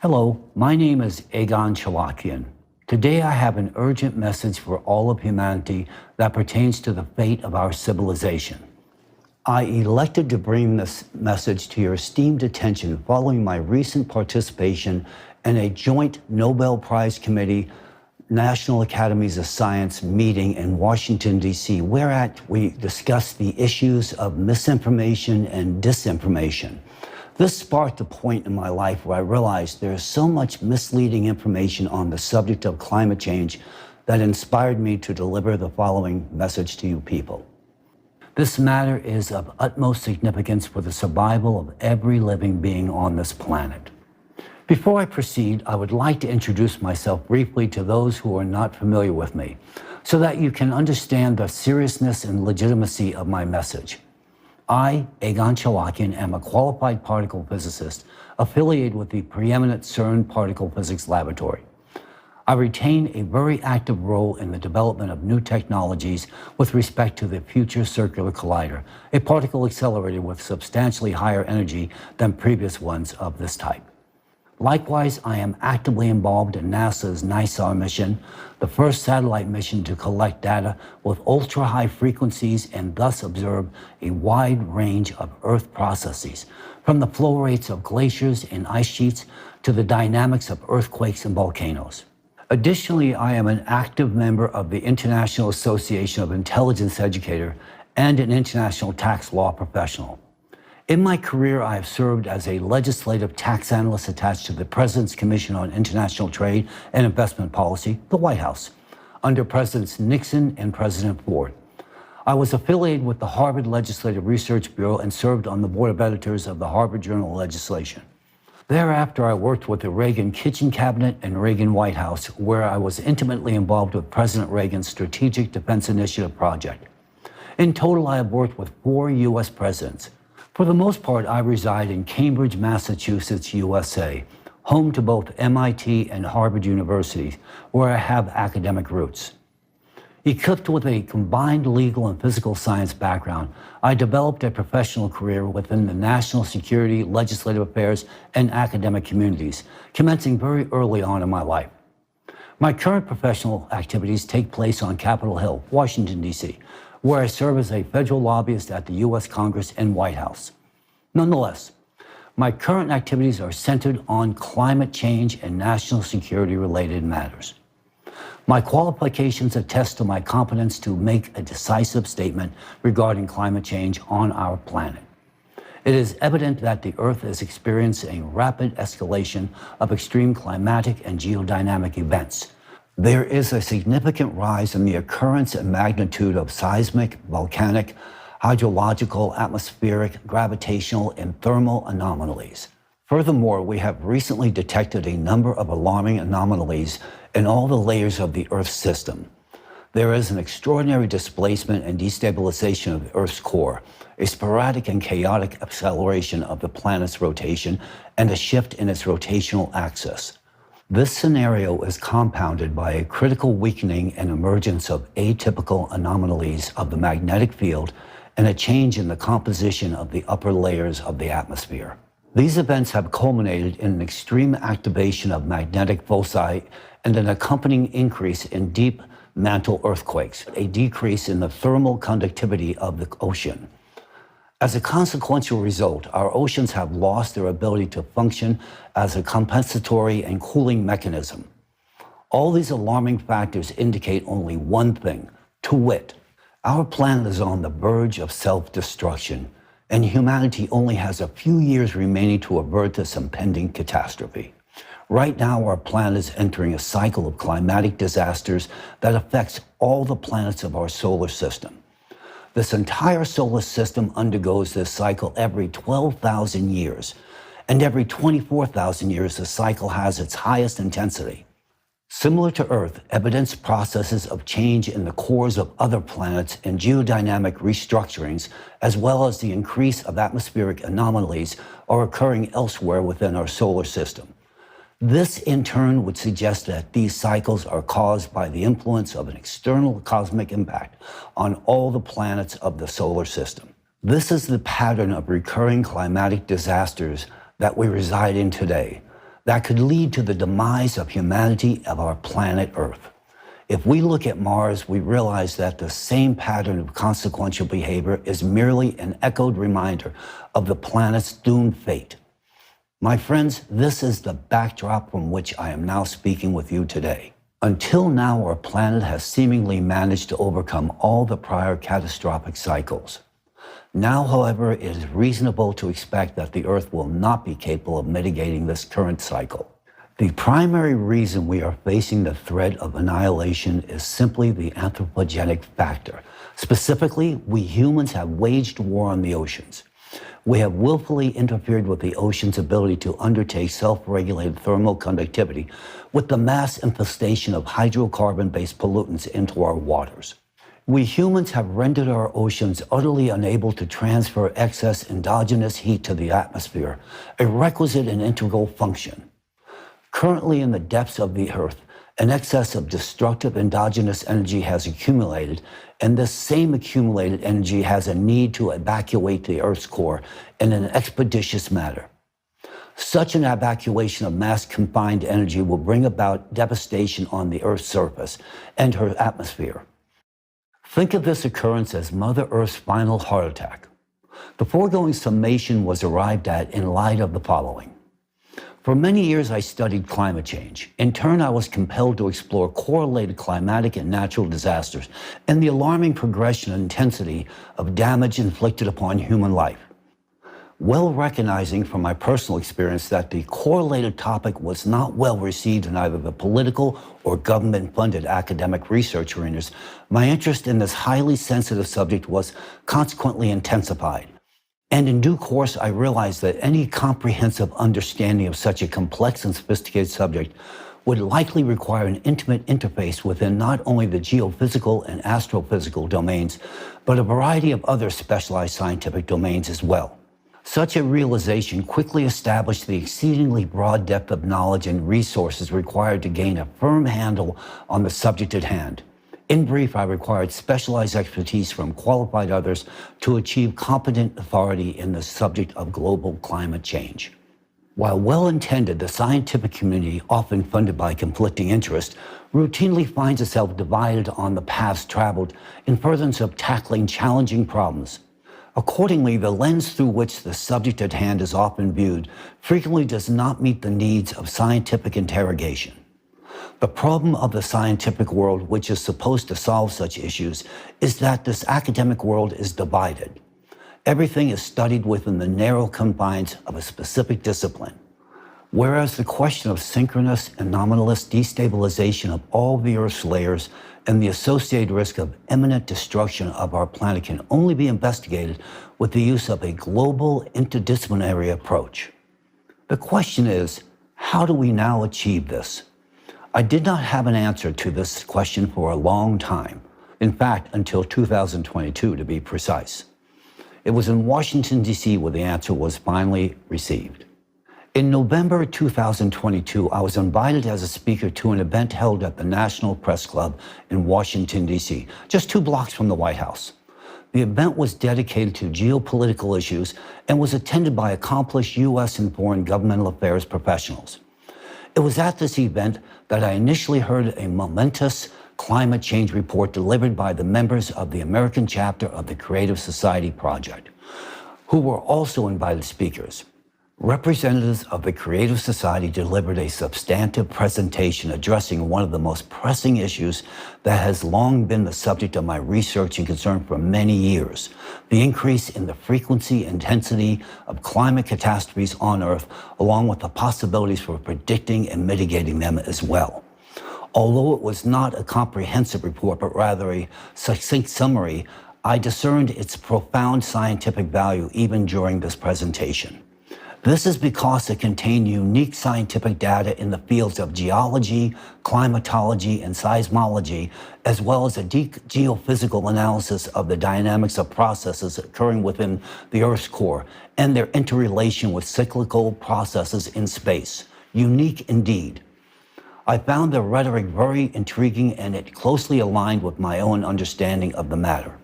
Hello, my name is Egon Cholakian. Today I have an urgent message for all of humanity that pertains to the fate of our civilization. I elected to bring this message to your esteemed attention following my recent participation in a joint Nobel Prize Committee National Academies of Science meeting in Washington, D.C., whereat we discussed the issues of misinformation and disinformation. This sparked a point in my life where I realized there is so much misleading information on the subject of climate change that inspired me to deliver the following message to you people. This matter is of utmost significance for the survival of every living being on this planet. Before I proceed, I would like to introduce myself briefly to those who are not familiar with me, so that you can understand the seriousness and legitimacy of my message. I, Egon Cholakian, am a qualified particle physicist affiliated with the preeminent CERN Particle Physics Laboratory. I retain a very active role in the development of new technologies with respect to the Future Circular Collider, a particle accelerator with substantially higher energy than previous ones of this type. Likewise, I am actively involved in NASA's NISAR mission, the first satellite mission to collect data with ultra-high frequencies and thus observe a wide range of Earth processes, from the flow rates of glaciers and ice sheets to the dynamics of earthquakes and volcanoes. Additionally, I am an active member of the International Association of Intelligence Educators and an international tax law professional. In my career, I have served as a legislative tax analyst attached to the President's Commission on International Trade and Investment Policy, the White House, under Presidents Nixon and President Ford. I was affiliated with the Harvard Legislative Research Bureau and served on the board of editors of the Harvard Journal of Legislation. Thereafter, I worked with the Reagan Kitchen Cabinet and Reagan White House, where I was intimately involved with President Reagan's Strategic Defense Initiative project. In total, I have worked with 4 U.S. presidents. For the most part, I reside in Cambridge, Massachusetts, USA, home to both MIT and Harvard universities, where I have academic roots. Equipped with a combined legal and physical science background, I developed a professional career within the national security, legislative affairs, and academic communities, commencing very early on in my life. My current professional activities take place on Capitol Hill, Washington, D.C., where I serve as a federal lobbyist at the U.S. Congress and White House. Nonetheless, my current activities are centered on climate change and national security-related matters. My qualifications attest to my competence to make a decisive statement regarding climate change on our planet. It is evident that the Earth is experiencing rapid escalation of extreme climatic and geodynamic events. There is a significant rise in the occurrence and magnitude of seismic, volcanic, hydrological, atmospheric, gravitational, and thermal anomalies. Furthermore, we have recently detected a number of alarming anomalies in all the layers of the Earth's system. There is an extraordinary displacement and destabilization of the Earth's core, a sporadic and chaotic acceleration of the planet's rotation, and a shift in its rotational axis. This scenario is compounded by a critical weakening and emergence of atypical anomalies of the magnetic field and a change in the composition of the upper layers of the atmosphere. These events have culminated in an extreme activation of magnetic foci and an accompanying increase in deep mantle earthquakes, a decrease in the thermal conductivity of the ocean. As a consequential result, our oceans have lost their ability to function as a compensatory and cooling mechanism. All these alarming factors indicate only one thing, to wit, our planet is on the verge of self-destruction, and humanity only has a few years remaining to avert this impending catastrophe. Right now, our planet is entering a cycle of climatic disasters that affects all the planets of our solar system. This entire solar system undergoes this cycle every 12,000 years, and every 24,000 years the cycle has its highest intensity. Similar to Earth, evidenced processes of change in the cores of other planets and geodynamic restructurings, as well as the increase of atmospheric anomalies, are occurring elsewhere within our solar system. This, in turn, would suggest that these cycles are caused by the influence of an external cosmic impact on all the planets of the solar system. This is the pattern of recurring climatic disasters that we reside in today. that could lead to the demise of humanity of our planet Earth. If we look at Mars, we realize that the same pattern of consequential behavior is merely an echoed reminder of the planet's doomed fate. My friends, this is the backdrop from which I am now speaking with you today. Until now, our planet has seemingly managed to overcome all the prior catastrophic cycles. Now, however, it is reasonable to expect that the Earth will not be capable of mitigating this current cycle. The primary reason we are facing the threat of annihilation is simply the anthropogenic factor. Specifically, we humans have waged war on the oceans. We have willfully interfered with the ocean's ability to undertake self-regulated thermal conductivity with the mass infestation of hydrocarbon-based pollutants into our waters. We humans have rendered our oceans utterly unable to transfer excess endogenous heat to the atmosphere, a requisite and integral function. Currently, in the depths of the Earth, an excess of destructive endogenous energy has accumulated, and this same accumulated energy has a need to evacuate the Earth's core in an expeditious manner. Such an evacuation of mass confined energy will bring about devastation on the Earth's surface and her atmosphere. Think of this occurrence as Mother Earth's final heart attack. The foregoing summation was arrived at in light of the following. For many years, I studied climate change. In turn, I was compelled to explore correlated climatic and natural disasters and the alarming progression and intensity of damage inflicted upon human life. Well recognizing from my personal experience that the correlated topic was not well received in either the political or government-funded academic research arenas, my interest in this highly sensitive subject was consequently intensified. And in due course, I realized that any comprehensive understanding of such a complex and sophisticated subject would likely require an intimate interface within not only the geophysical and astrophysical domains, but a variety of other specialized scientific domains as well. Such a realization quickly established the exceedingly broad depth of knowledge and resources required to gain a firm handle on the subject at hand. In brief, I required specialized expertise from qualified others to achieve competent authority in the subject of global climate change. While well-intended, the scientific community, often funded by conflicting interests, routinely finds itself divided on the paths traveled in furtherance of tackling challenging problems. Accordingly, the lens through which the subject at hand is often viewed frequently does not meet the needs of scientific interrogation. The problem of the scientific world, which is supposed to solve such issues, is that this academic world is divided. Everything is studied within the narrow confines of a specific discipline. Whereas the question of synchronous anomalous destabilization of all the Earth's layers and the associated risk of imminent destruction of our planet can only be investigated with the use of a global interdisciplinary approach. The question is, how do we now achieve this? I did not have an answer to this question for a long time. In fact, until 2022 to be precise. It was in Washington, D.C. where the answer was finally received. In November 2022, I was invited as a speaker to an event held at the National Press Club in Washington, D.C., just 2 blocks from the White House. The event was dedicated to geopolitical issues and was attended by accomplished U.S. and foreign governmental affairs professionals. It was at this event that I initially heard a momentous climate change report delivered by the members of the American chapter of the Creative Society Project, who were also invited speakers. Representatives of the Creative Society delivered a substantive presentation addressing one of the most pressing issues that has long been the subject of my research and concern for many years: the increase in the frequency and intensity of climate catastrophes on Earth, along with the possibilities for predicting and mitigating them as well. Although it was not a comprehensive report, but rather a succinct summary, I discerned its profound scientific value even during this presentation. This is because it contained unique scientific data in the fields of geology, climatology, and seismology, as well as a deep geophysical analysis of the dynamics of processes occurring within the Earth's core and their interrelation with cyclical processes in space. Unique indeed. I found the rhetoric very intriguing, and it closely aligned with my own understanding of the matter.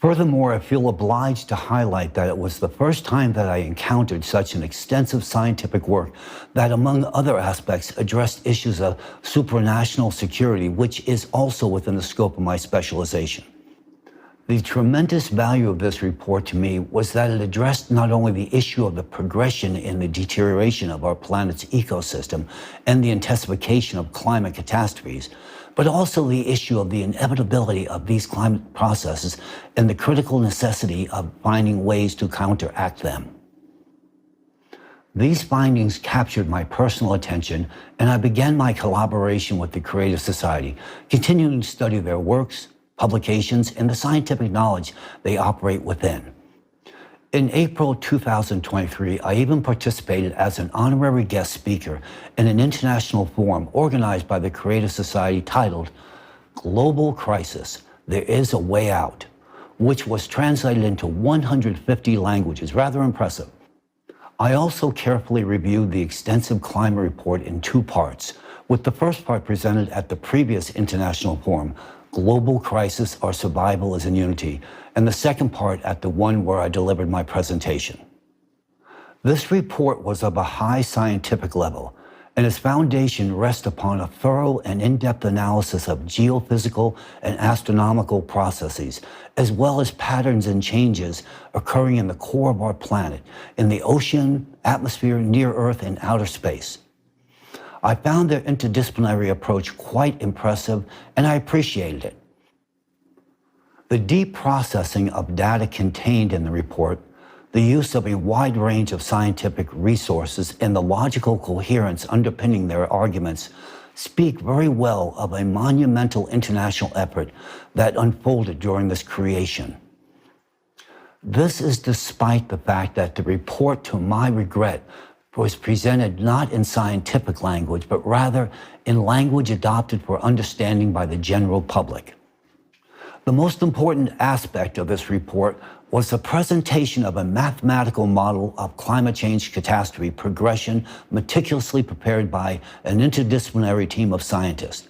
Furthermore, I feel obliged to highlight that it was the first time that I encountered such an extensive scientific work that, among other aspects, addressed issues of supranational security, which is also within the scope of my specialization. The tremendous value of this report to me was that it addressed not only the issue of the progression in the deterioration of our planet's ecosystem and the intensification of climate catastrophes, but also the issue of the inevitability of these climate processes and the critical necessity of finding ways to counteract them. These findings captured my personal attention, and I began my collaboration with the Creative Society, continuing to study their works, publications, and the scientific knowledge they operate within. In April 2023, I even participated as an honorary guest speaker in an international forum organized by the Creative Society titled Global Crisis, There Is a Way Out, which was translated into 150 languages, rather impressive. I also carefully reviewed the extensive climate report in two parts, with the first part presented at the previous international forum, Global Crisis, Our Survival is in Unity, and the second part at the one where I delivered my presentation. This report was of a high scientific level, and its foundation rests upon a thorough and in-depth analysis of geophysical and astronomical processes, as well as patterns and changes occurring in the core of our planet, in the ocean, atmosphere, near Earth, and outer space. I found their interdisciplinary approach quite impressive, and I appreciated it. The deep processing of data contained in the report, the use of a wide range of scientific resources, and the logical coherence underpinning their arguments speak very well of a monumental international effort that unfolded during this creation. This is despite the fact that the report, to my regret, was presented not in scientific language, but rather in language adopted for understanding by the general public. The most important aspect of this report was the presentation of a mathematical model of climate change catastrophe progression meticulously prepared by an interdisciplinary team of scientists.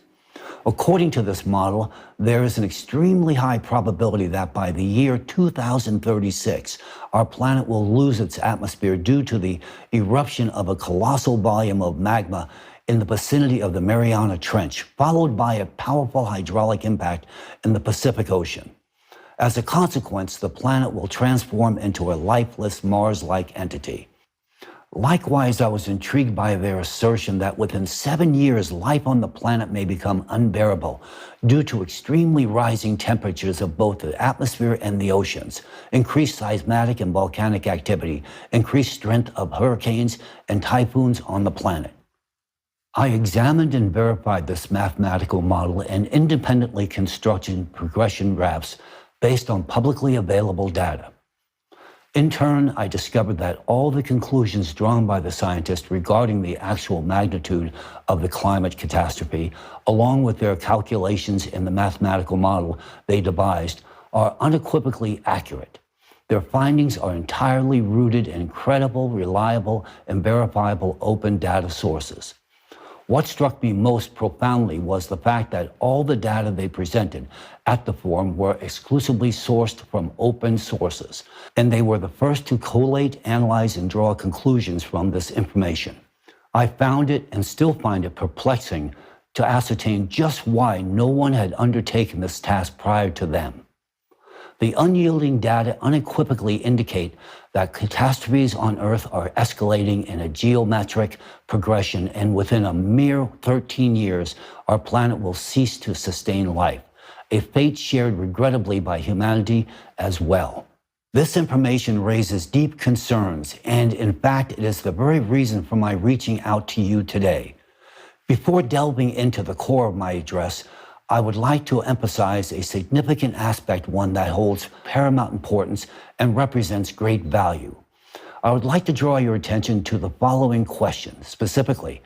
According to this model, there is an extremely high probability that by the year 2036, our planet will lose its atmosphere due to the eruption of a colossal volume of magma in the vicinity of the Mariana Trench, followed by a powerful hydraulic impact in the Pacific Ocean. As a consequence, the planet will transform into a lifeless Mars-like entity. Likewise, I was intrigued by their assertion that within 7 years, life on the planet may become unbearable due to extremely rising temperatures of both the atmosphere and the oceans, increased seismic and volcanic activity, increased strength of hurricanes and typhoons on the planet. I examined and verified this mathematical model and independently constructed progression graphs based on publicly available data. In turn, I discovered that all the conclusions drawn by the scientists regarding the actual magnitude of the climate catastrophe, along with their calculations in the mathematical model they devised, are unequivocally accurate. Their findings are entirely rooted in credible, reliable, and verifiable open data sources. What struck me most profoundly was the fact that all the data they presented at the forum were exclusively sourced from open sources, and they were the first to collate, analyze, and draw conclusions from this information. I found it and still find it perplexing to ascertain just why no one had undertaken this task prior to them. The unyielding data unequivocally indicate that catastrophes on Earth are escalating in a geometric progression, and within a mere 13 years, our planet will cease to sustain life, a fate shared regrettably by humanity as well. This information raises deep concerns, and in fact, it is the very reason for my reaching out to you today. Before delving into the core of my address, I would like to emphasize a significant aspect, one that holds paramount importance and represents great value. I would like to draw your attention to the following question, specifically,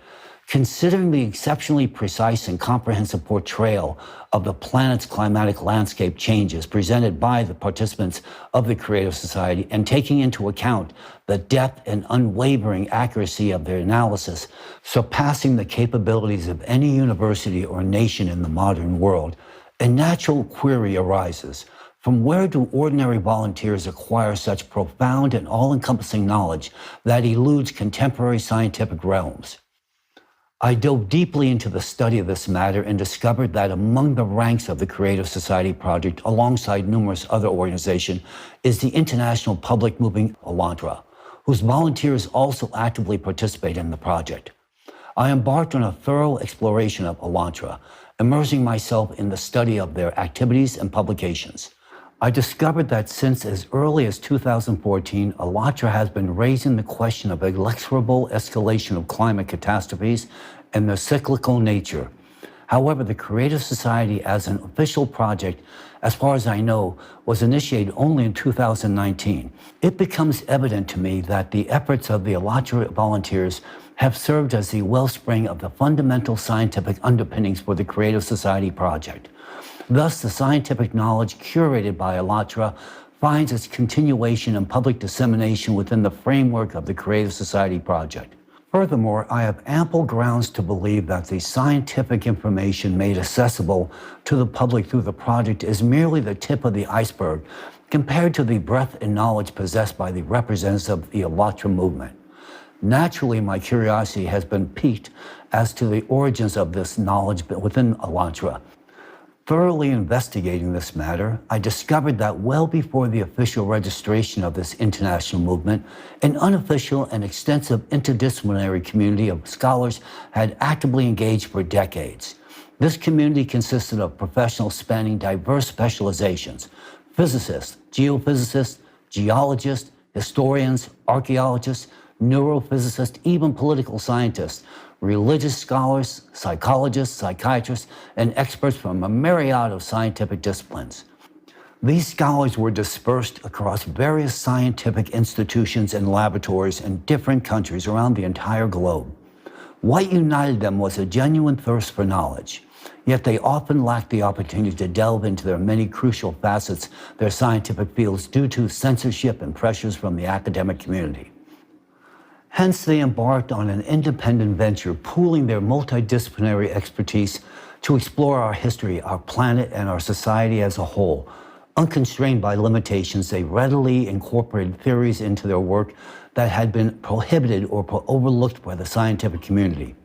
considering the exceptionally precise and comprehensive portrayal of the planet's climatic landscape changes presented by the participants of the Creative Society, and taking into account the depth and unwavering accuracy of their analysis, surpassing the capabilities of any university or nation in the modern world, a natural query arises. From where do ordinary volunteers acquire such profound and all-encompassing knowledge that eludes contemporary scientific realms? I dove deeply into the study of this matter and discovered that among the ranks of the Creative Society Project, alongside numerous other organizations, is the international public movement Elantra, whose volunteers also actively participate in the project. I embarked on a thorough exploration of Elantra, immersing myself in the study of their activities and publications. I discovered that since as early as 2014, Elantra has been raising the question of inexorable escalation of climate catastrophes and their cyclical nature. However, the Creative Society as an official project, as far as I know, was initiated only in 2019. It becomes evident to me that the efforts of the Elantra volunteers have served as the wellspring of the fundamental scientific underpinnings for the Creative Society project. Thus, the scientific knowledge curated by Elantra finds its continuation and public dissemination within the framework of the Creative Society project. Furthermore, I have ample grounds to believe that the scientific information made accessible to the public through the project is merely the tip of the iceberg compared to the breadth and knowledge possessed by the representatives of the Elantra movement. Naturally, my curiosity has been piqued as to the origins of this knowledge within Elantra. Thoroughly investigating this matter, I discovered that well before the official registration of this international movement, an unofficial and extensive interdisciplinary community of scholars had actively engaged for decades. This community consisted of professionals spanning diverse specializations: physicists, geophysicists, geologists, historians, archaeologists, neurophysicists, even political scientists, religious scholars, psychologists, psychiatrists, and experts from a myriad of scientific disciplines. These scholars were dispersed across various scientific institutions and laboratories in different countries around the entire globe. What united them was a genuine thirst for knowledge, yet they often lacked the opportunity to delve into their many crucial facets, their scientific fields, due to censorship and pressures from the academic community. Hence, they embarked on an independent venture, pooling their multidisciplinary expertise to explore our history, our planet, and our society as a whole. Unconstrained by limitations, they readily incorporated theories into their work that had been prohibited or overlooked by the scientific community.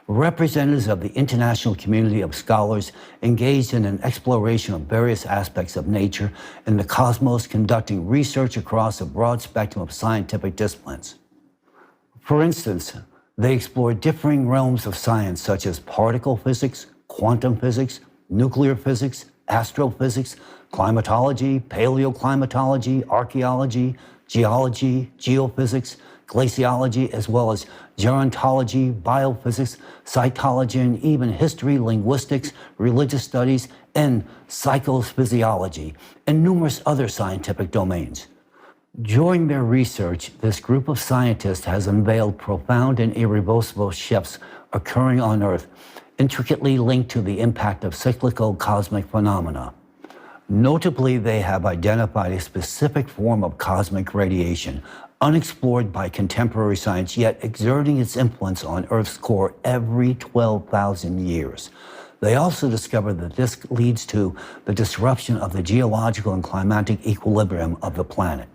Representatives of the international community of scholars engaged in an exploration of various aspects of nature and the cosmos, conducting research across a broad spectrum of scientific disciplines. For instance, they explored differing realms of science such as particle physics, quantum physics, nuclear physics, astrophysics, climatology, paleoclimatology, archaeology, geology, geophysics, glaciology, as well as gerontology, biophysics, cytology, and even history, linguistics, religious studies, and psychophysiology, and numerous other scientific domains. During their research, this group of scientists has unveiled profound and irreversible shifts occurring on Earth, intricately linked to the impact of cyclical cosmic phenomena. Notably, they have identified a specific form of cosmic radiation, unexplored by contemporary science, yet exerting its influence on Earth's core every 12,000 years. They also discovered that this leads to the disruption of the geological and climatic equilibrium of the planet.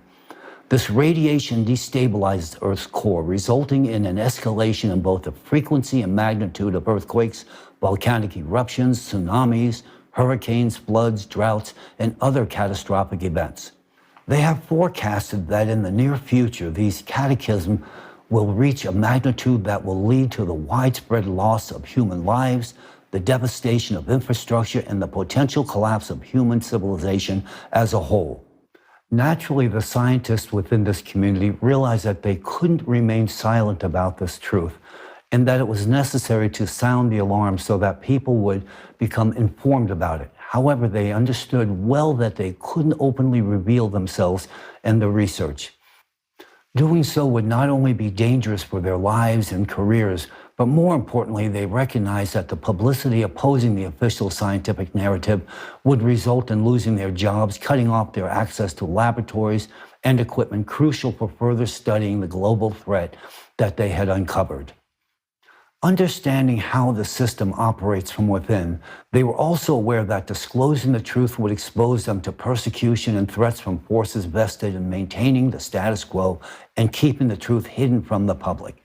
This radiation destabilizes Earth's core, resulting in an escalation in both the frequency and magnitude of earthquakes, volcanic eruptions, tsunamis, hurricanes, floods, droughts, and other catastrophic events. They have forecasted that in the near future, these cataclysms will reach a magnitude that will lead to the widespread loss of human lives, the devastation of infrastructure, and the potential collapse of human civilization as a whole. Naturally, the scientists within this community realized that they couldn't remain silent about this truth, and that it was necessary to sound the alarm so that people would become informed about it. However, they understood well that they couldn't openly reveal themselves and their research. Doing so would not only be dangerous for their lives and careers, but more importantly, they recognized that the publicity opposing the official scientific narrative would result in losing their jobs, cutting off their access to laboratories and equipment crucial for further studying the global threat that they had uncovered. Understanding how the system operates from within, they were also aware that disclosing the truth would expose them to persecution and threats from forces vested in maintaining the status quo and keeping the truth hidden from the public.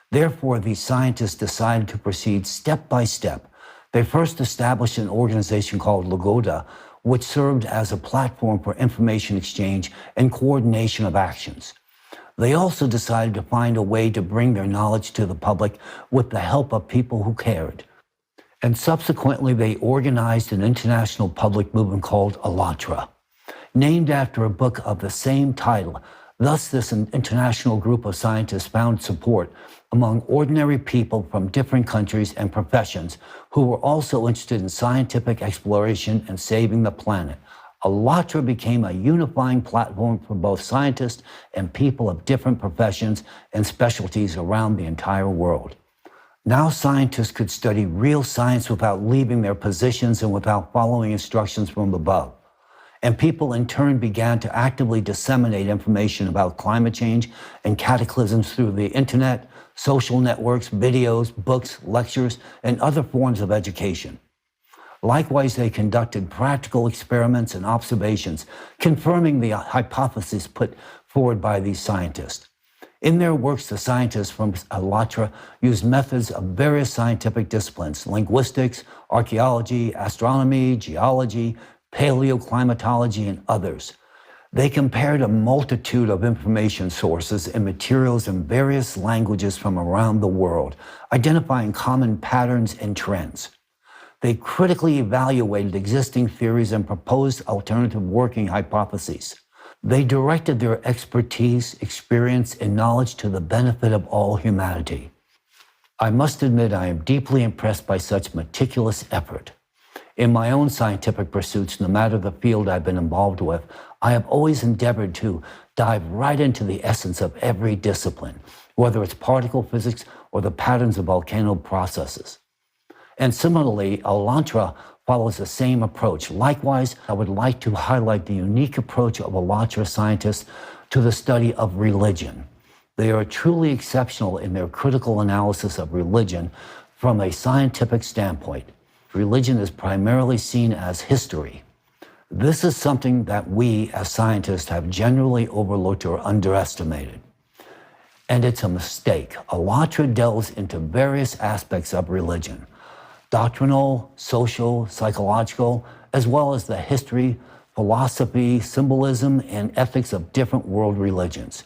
Therefore, these scientists decided to proceed step by step. They first established an organization called Lagoda, which served as a platform for information exchange and coordination of actions. They also decided to find a way to bring their knowledge to the public with the help of people who cared. And subsequently, they organized an international public movement called ALLATRA, named after a book of the same title. Thus, this international group of scientists found support among ordinary people from different countries and professions who were also interested in scientific exploration and saving the planet. ALLATRA became a unifying platform for both scientists and people of different professions and specialties around the entire world. Now scientists could study real science without leaving their positions and without following instructions from above. And people in turn began to actively disseminate information about climate change and cataclysms through the internet, social networks, videos, books, lectures, and other forms of education. Likewise, they conducted practical experiments and observations, confirming the hypotheses put forward by these scientists. In their works, the scientists from ALLATRA used methods of various scientific disciplines: linguistics, archaeology, astronomy, geology, paleoclimatology, and others. They compared a multitude of information sources and materials in various languages from around the world, identifying common patterns and trends. They critically evaluated existing theories and proposed alternative working hypotheses. They directed their expertise, experience, and knowledge to the benefit of all humanity. I must admit I am deeply impressed by such meticulous effort. In my own scientific pursuits, no matter the field I've been involved with, I have always endeavored to dive right into the essence of every discipline, whether it's particle physics or the patterns of volcano processes. And similarly, ALLATRA follows the same approach. Likewise, I would like to highlight the unique approach of ALLATRA scientists to the study of religion. They are truly exceptional in their critical analysis of religion from a scientific standpoint. Religion is primarily seen as history. This is something that we as scientists have generally overlooked or underestimated. And it's a mistake. ALLATRA delves into various aspects of religion: doctrinal, social, psychological, as well as the history, philosophy, symbolism, and ethics of different world religions.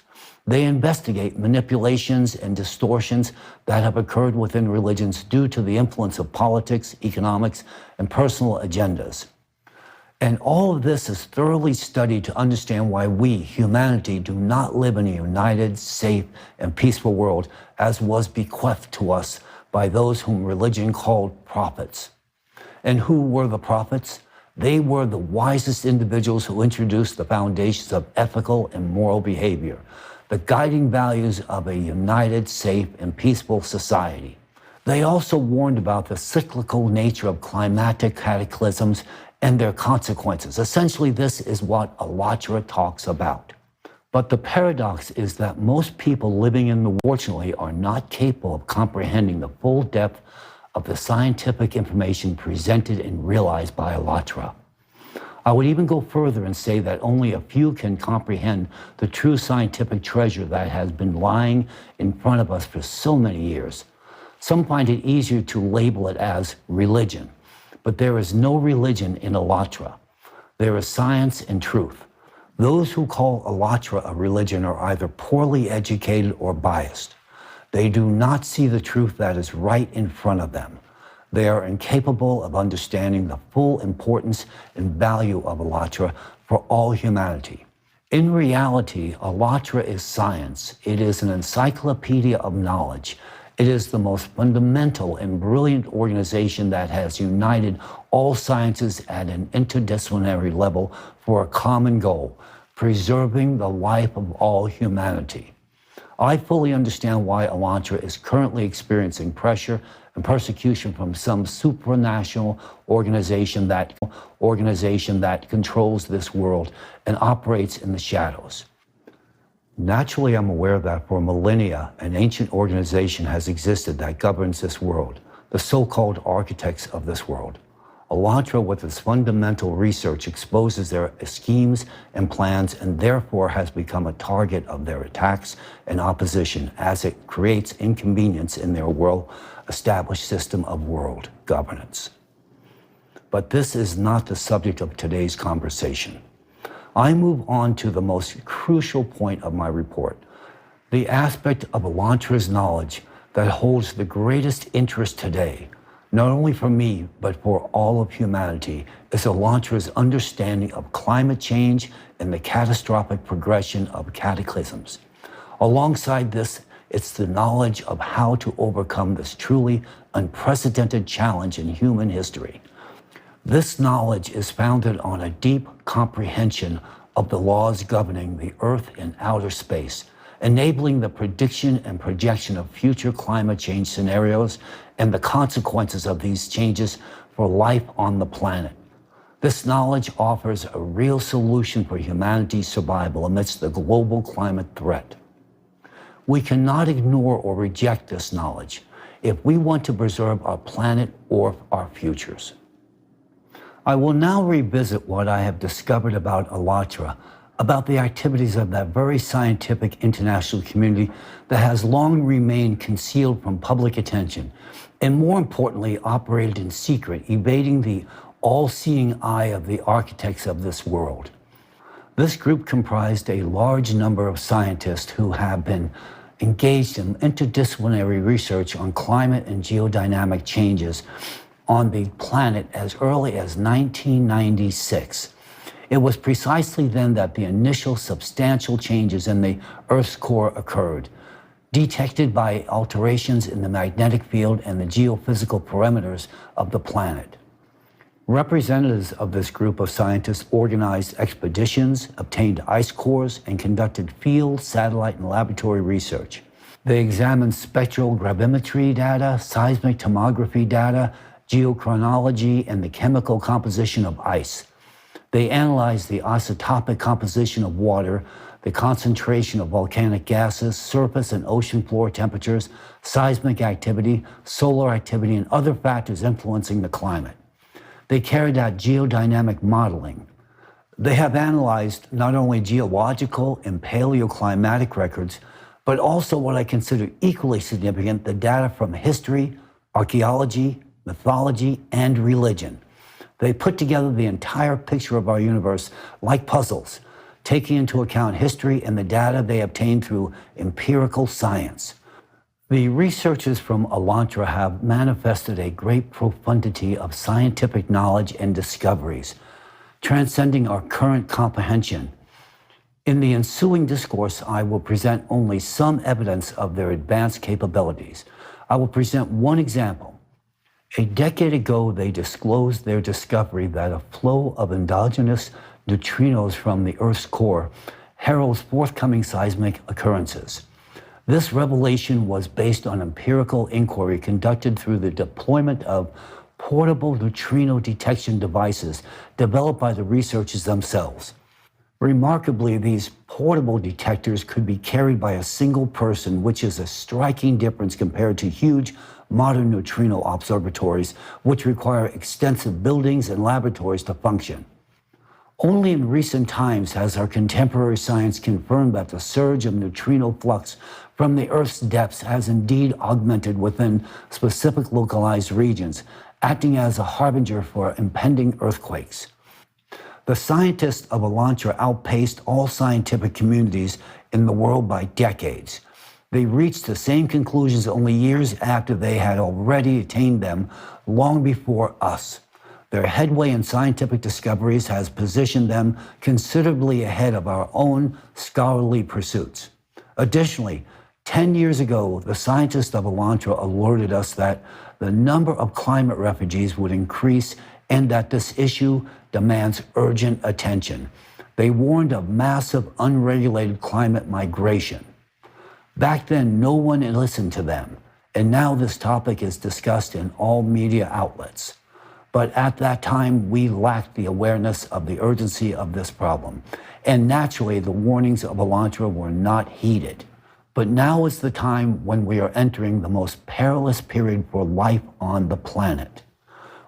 They investigate manipulations and distortions that have occurred within religions due to the influence of politics, economics, and personal agendas. And all of this is thoroughly studied to understand why we, humanity, do not live in a united, safe, and peaceful world as was bequeathed to us by those whom religion called prophets. And who were the prophets? They were the wisest individuals who introduced the foundations of ethical and moral behavior, the guiding values of a united, safe, and peaceful society. They also warned about the cyclical nature of climatic cataclysms and their consequences. Essentially, this is what ALLATRA talks about. But the paradox is that most people living in the world, unfortunately, are not capable of comprehending the full depth of the scientific information presented and realized by ALLATRA. I would even go further and say that only a few can comprehend the true scientific treasure that has been lying in front of us for so many years. Some find it easier to label it as religion, but there is no religion in ALLATRA. There is science and truth. Those who call ALLATRA a religion are either poorly educated or biased. They do not see the truth that is right in front of them. They are incapable of understanding the full importance and value of ALLATRA for all humanity. In reality, ALLATRA is science. It is an encyclopedia of knowledge. It is the most fundamental and brilliant organization that has united all sciences at an interdisciplinary level for a common goal: preserving the life of all humanity. I fully understand why ALLATRA is currently experiencing pressure and persecution from some supranational organization that controls this world and operates in the shadows. Naturally, I'm aware that for millennia, an ancient organization has existed that governs this world, the so-called architects of this world. Elantra, with its fundamental research, exposes their schemes and plans and therefore has become a target of their attacks and opposition as it creates inconvenience in their well-established system of world governance. But this is not the subject of today's conversation. I move on to the most crucial point of my report, the aspect of Elantra's knowledge that holds the greatest interest today, not only for me, but for all of humanity, is Elantra's understanding of climate change and the catastrophic progression of cataclysms. Alongside this, it's the knowledge of how to overcome this truly unprecedented challenge in human history. This knowledge is founded on a deep comprehension of the laws governing the Earth and outer space, enabling the prediction and projection of future climate change scenarios and the consequences of these changes for life on the planet. This knowledge offers a real solution for humanity's survival amidst the global climate threat. We cannot ignore or reject this knowledge if we want to preserve our planet or our futures. I will now revisit what I have discovered about Elantra, about the activities of that very scientific international community that has long remained concealed from public attention, and more importantly, operated in secret, evading the all-seeing eye of the architects of this world. This group comprised a large number of scientists who have been engaged in interdisciplinary research on climate and geodynamic changes on the planet as early as 1996. It was precisely then that the initial substantial changes in the Earth's core occurred, detected by alterations in the magnetic field and the geophysical parameters of the planet. Representatives of this group of scientists organized expeditions, obtained ice cores, and conducted field, satellite, and laboratory research. They examined spectral gravimetry data, seismic tomography data, geochronology, and the chemical composition of ice. They analyzed the isotopic composition of water, the concentration of volcanic gases, surface and ocean floor temperatures, seismic activity, solar activity, and other factors influencing the climate. They carried out geodynamic modeling. They have analyzed not only geological and paleoclimatic records, but also what I consider equally significant, the data from history, archaeology, mythology, and religion. They put together the entire picture of our universe like puzzles, taking into account history and the data they obtained through empirical science. The researchers from Elantra have manifested a great profundity of scientific knowledge and discoveries, transcending our current comprehension. In the ensuing discourse, I will present only some evidence of their advanced capabilities. I will present one example. A decade ago, they disclosed their discovery that a flow of endogenous neutrinos from the Earth's core heralds forthcoming seismic occurrences. This revelation was based on empirical inquiry conducted through the deployment of portable neutrino detection devices developed by the researchers themselves. Remarkably, these portable detectors could be carried by a single person, which is a striking difference compared to huge modern neutrino observatories, which require extensive buildings and laboratories to function. Only in recent times has our contemporary science confirmed that the surge of neutrino flux from the Earth's depths has indeed augmented within specific localized regions, acting as a harbinger for impending earthquakes. The scientists of Elantra outpaced all scientific communities in the world by decades. They reached the same conclusions only years after they had already attained them long before us. Their headway in scientific discoveries has positioned them considerably ahead of our own scholarly pursuits. Additionally, 10 years ago, the scientists of Elantra alerted us that the number of climate refugees would increase and that this issue demands urgent attention. They warned of massive unregulated climate migration. Back then, no one listened to them, and now this topic is discussed in all media outlets. But at that time, we lacked the awareness of the urgency of this problem. And naturally, the warnings of Elantra were not heeded. But now is the time when we are entering the most perilous period for life on the planet.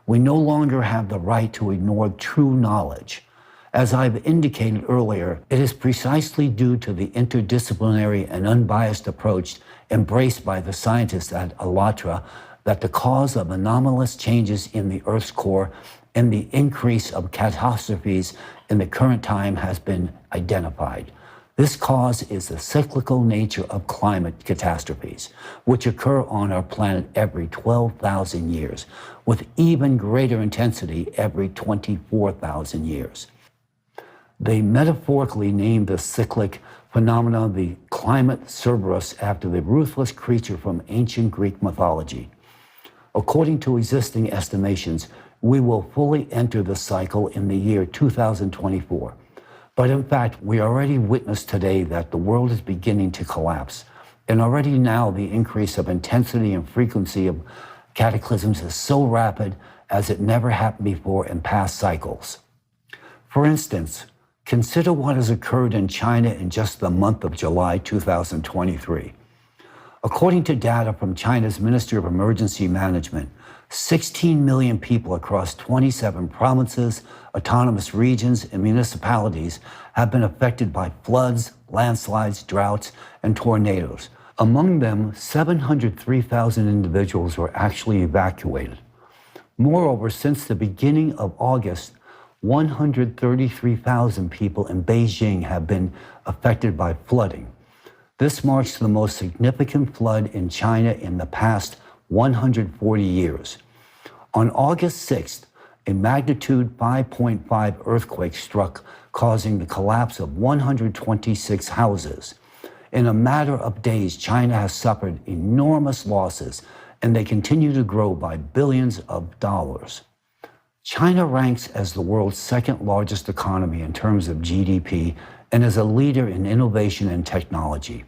We no longer have the right to ignore true knowledge. As I've indicated earlier, it is precisely due to the interdisciplinary and unbiased approach embraced by the scientists at Elantra that the cause of anomalous changes in the Earth's core and the increase of catastrophes in the current time has been identified. This cause is the cyclical nature of climate catastrophes, which occur on our planet every 12,000 years, with even greater intensity every 24,000 years. They metaphorically named the cyclic phenomena the climate Cerberus after the ruthless creature from ancient Greek mythology. According to existing estimations, we will fully enter the cycle in the year 2024. But in fact, we already witness today that the world is beginning to collapse. And already now the increase of intensity and frequency of cataclysms is so rapid as it never happened before in past cycles. For instance, consider what has occurred in China in just the month of July 2023. According to data from China's Ministry of Emergency Management, 16 million people across 27 provinces, autonomous regions, and municipalities have been affected by floods, landslides, droughts, and tornadoes. Among them, 703,000 individuals were actually evacuated. Moreover, since the beginning of August, 133,000 people in Beijing have been affected by flooding. This marks the most significant flood in China in the past 140 years. On August 6th, a magnitude 5.5 earthquake struck, causing the collapse of 126 houses. In a matter of days, China has suffered enormous losses, and they continue to grow by billions of dollars. China ranks as the world's second largest economy in terms of GDP and is a leader in innovation and technology.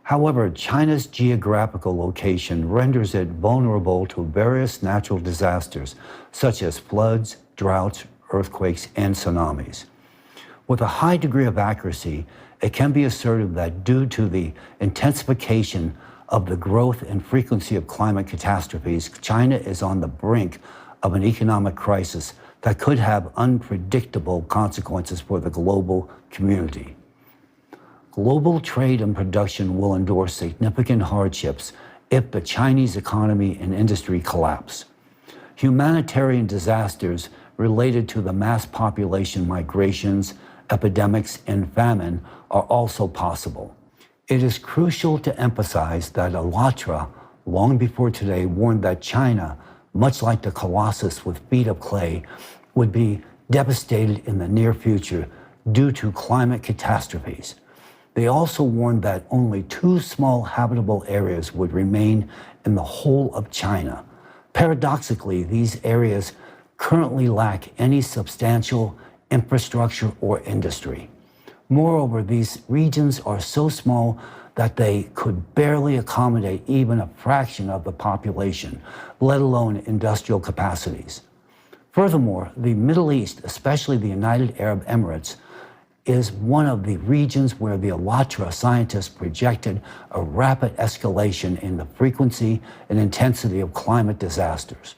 However, China's geographical location renders it vulnerable to various natural disasters, such as floods, droughts, earthquakes, and tsunamis. With a high degree of accuracy, it can be asserted that due to the intensification of the growth and frequency of climate catastrophes, China is on the brink of an economic crisis that could have unpredictable consequences for the global community. Global trade and production will endure significant hardships if the Chinese economy and industry collapse. Humanitarian disasters related to the mass population migrations, epidemics, and famine are also possible. It is crucial to emphasize that Elantra, long before today, warned that China, much like the colossus with feet of clay, would be devastated in the near future due to climate catastrophes. They also warned that only 2 small habitable areas would remain in the whole of China. Paradoxically, these areas currently lack any substantial infrastructure or industry. Moreover, these regions are so small that they could barely accommodate even a fraction of the population, let alone industrial capacities. Furthermore, the Middle East, especially the United Arab Emirates, is one of the regions where the Elantra scientists projected a rapid escalation in the frequency and intensity of climate disasters.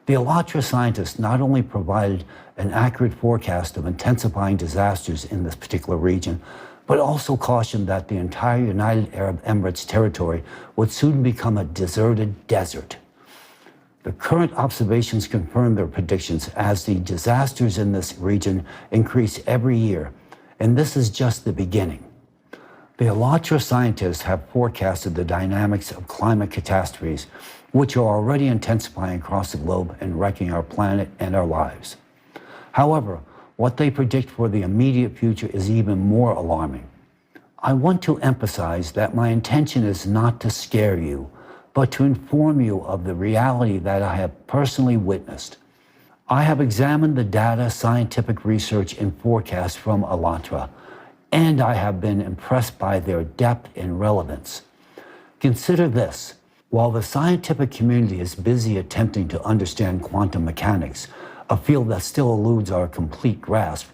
The Elantra scientists not only provided an accurate forecast of intensifying disasters in this particular region, but also cautioned that the entire United Arab Emirates territory would soon become a deserted desert. The current observations confirm their predictions as the disasters in this region increase every year, and this is just the beginning. The Elantra scientists have forecasted the dynamics of climate catastrophes, which are already intensifying across the globe and wrecking our planet and our lives. However, what they predict for the immediate future is even more alarming. I want to emphasize that my intention is not to scare you, but to inform you of the reality that I have personally witnessed. I have examined the data, scientific research, and forecasts from Elantra, and I have been impressed by their depth and relevance. Consider this. While the scientific community is busy attempting to understand quantum mechanics, a field that still eludes our complete grasp,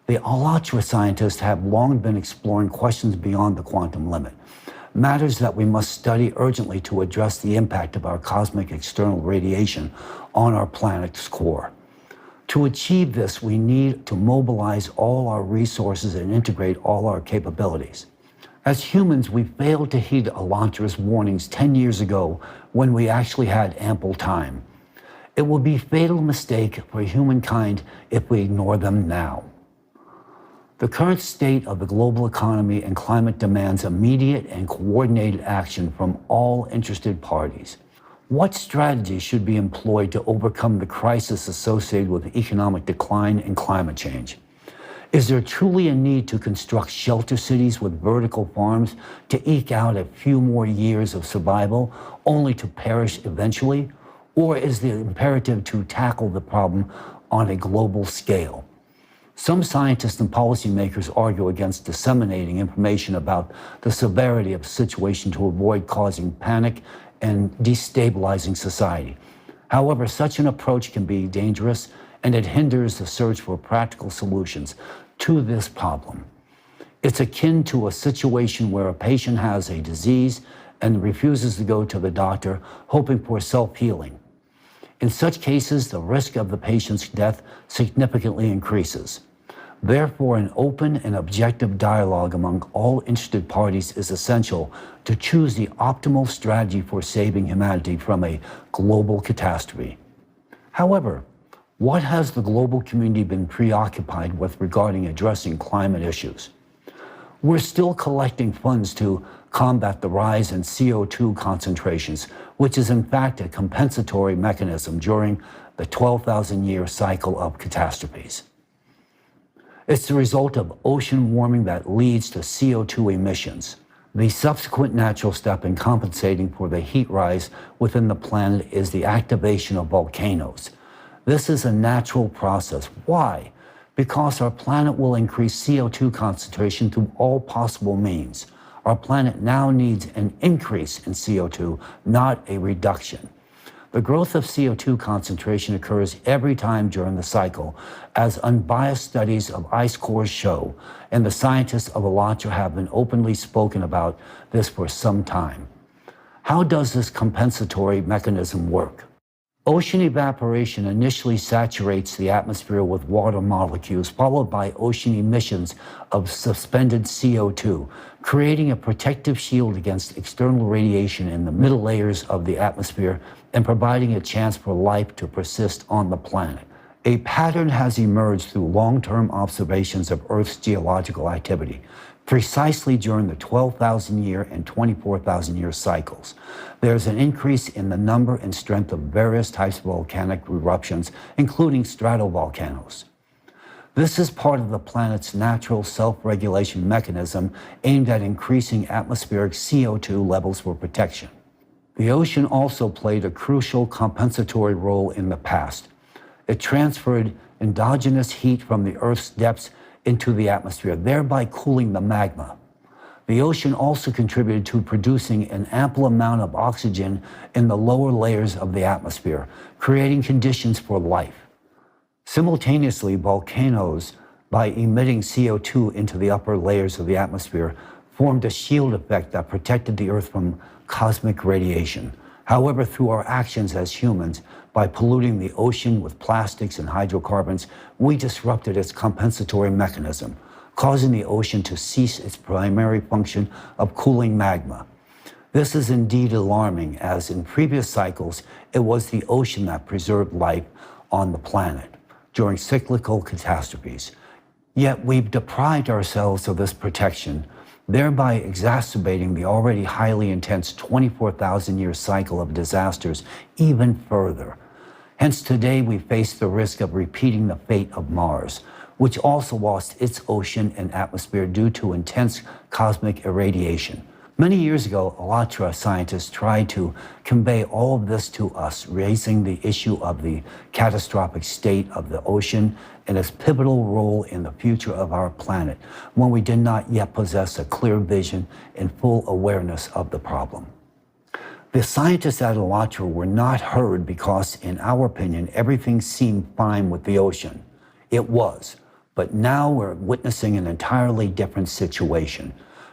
the Alatra scientists have long been exploring questions beyond the quantum limit, matters that we must study urgently to address the impact of our cosmic external radiation on our planet's core. To achieve this, we need to mobilize all our resources and integrate all our capabilities. As humans, we failed to heed Alatra's warnings 10 years ago when we actually had ample time. It will be a fatal mistake for humankind if we ignore them now. The current state of the global economy and climate demands immediate and coordinated action from all interested parties. What strategies should be employed to overcome the crisis associated with economic decline and climate change? Is there truly a need to construct shelter cities with vertical farms to eke out a few more years of survival, only to perish eventually? Or is the imperative to tackle the problem on a global scale? Some scientists and policymakers argue against disseminating information about the severity of the situation to avoid causing panic and destabilizing society. However, such an approach can be dangerous, and it hinders the search for practical solutions to this problem. It's akin to a situation where a patient has a disease and refuses to go to the doctor, hoping for self-healing. In such cases, the risk of the patient's death significantly increases. Therefore, an open and objective dialogue among all interested parties is essential to choose the optimal strategy for saving humanity from a global catastrophe. However, what has the global community been preoccupied with regarding addressing climate issues? We're still collecting funds to combat the rise in CO2 concentrations, which is in fact a compensatory mechanism during the 12,000-year cycle of catastrophes. It's the result of ocean warming that leads to CO2 emissions. The subsequent natural step in compensating for the heat rise within the planet is the activation of volcanoes. This is a natural process. Why? Because our planet will increase CO2 concentration through all possible means. Our planet now needs an increase in CO2, not a reduction. The growth of CO2 concentration occurs every time during the cycle, as unbiased studies of ice cores show, and the scientists of Alatra have been openly spoken about this for some time. How does this compensatory mechanism work? Ocean evaporation initially saturates the atmosphere with water molecules, followed by ocean emissions of suspended CO2, creating a protective shield against external radiation in the middle layers of the atmosphere and providing a chance for life to persist on the planet. A pattern has emerged through long-term observations of Earth's geological activity, precisely during the 12,000-year and 24,000-year cycles. There's an increase in the number and strength of various types of volcanic eruptions, including stratovolcanoes. This is part of the planet's natural self-regulation mechanism aimed at increasing atmospheric CO2 levels for protection. The ocean also played a crucial compensatory role in the past. It transferred endogenous heat from the Earth's depths into the atmosphere, thereby cooling the magma. The ocean also contributed to producing an ample amount of oxygen in the lower layers of the atmosphere, creating conditions for life. Simultaneously, volcanoes, by emitting CO2 into the upper layers of the atmosphere, formed a shield effect that protected the Earth from cosmic radiation. However, through our actions as humans, by polluting the ocean with plastics and hydrocarbons, we disrupted its compensatory mechanism, causing the ocean to cease its primary function of cooling magma. This is indeed alarming, as in previous cycles, it was the ocean that preserved life on the planet during cyclical catastrophes. Yet we've deprived ourselves of this protection, thereby exacerbating the already highly intense 24,000-year cycle of disasters even further. Hence today we face the risk of repeating the fate of Mars, which also lost its ocean and atmosphere due to intense cosmic irradiation. Many years ago, Alatra scientists tried to convey all of this to us, raising the issue of the catastrophic state of the ocean and its pivotal role in the future of our planet, when we did not yet possess a clear vision and full awareness of the problem. The scientists at Alatra were not heard because, in our opinion, everything seemed fine with the ocean. It was, but now we're witnessing an entirely different situation.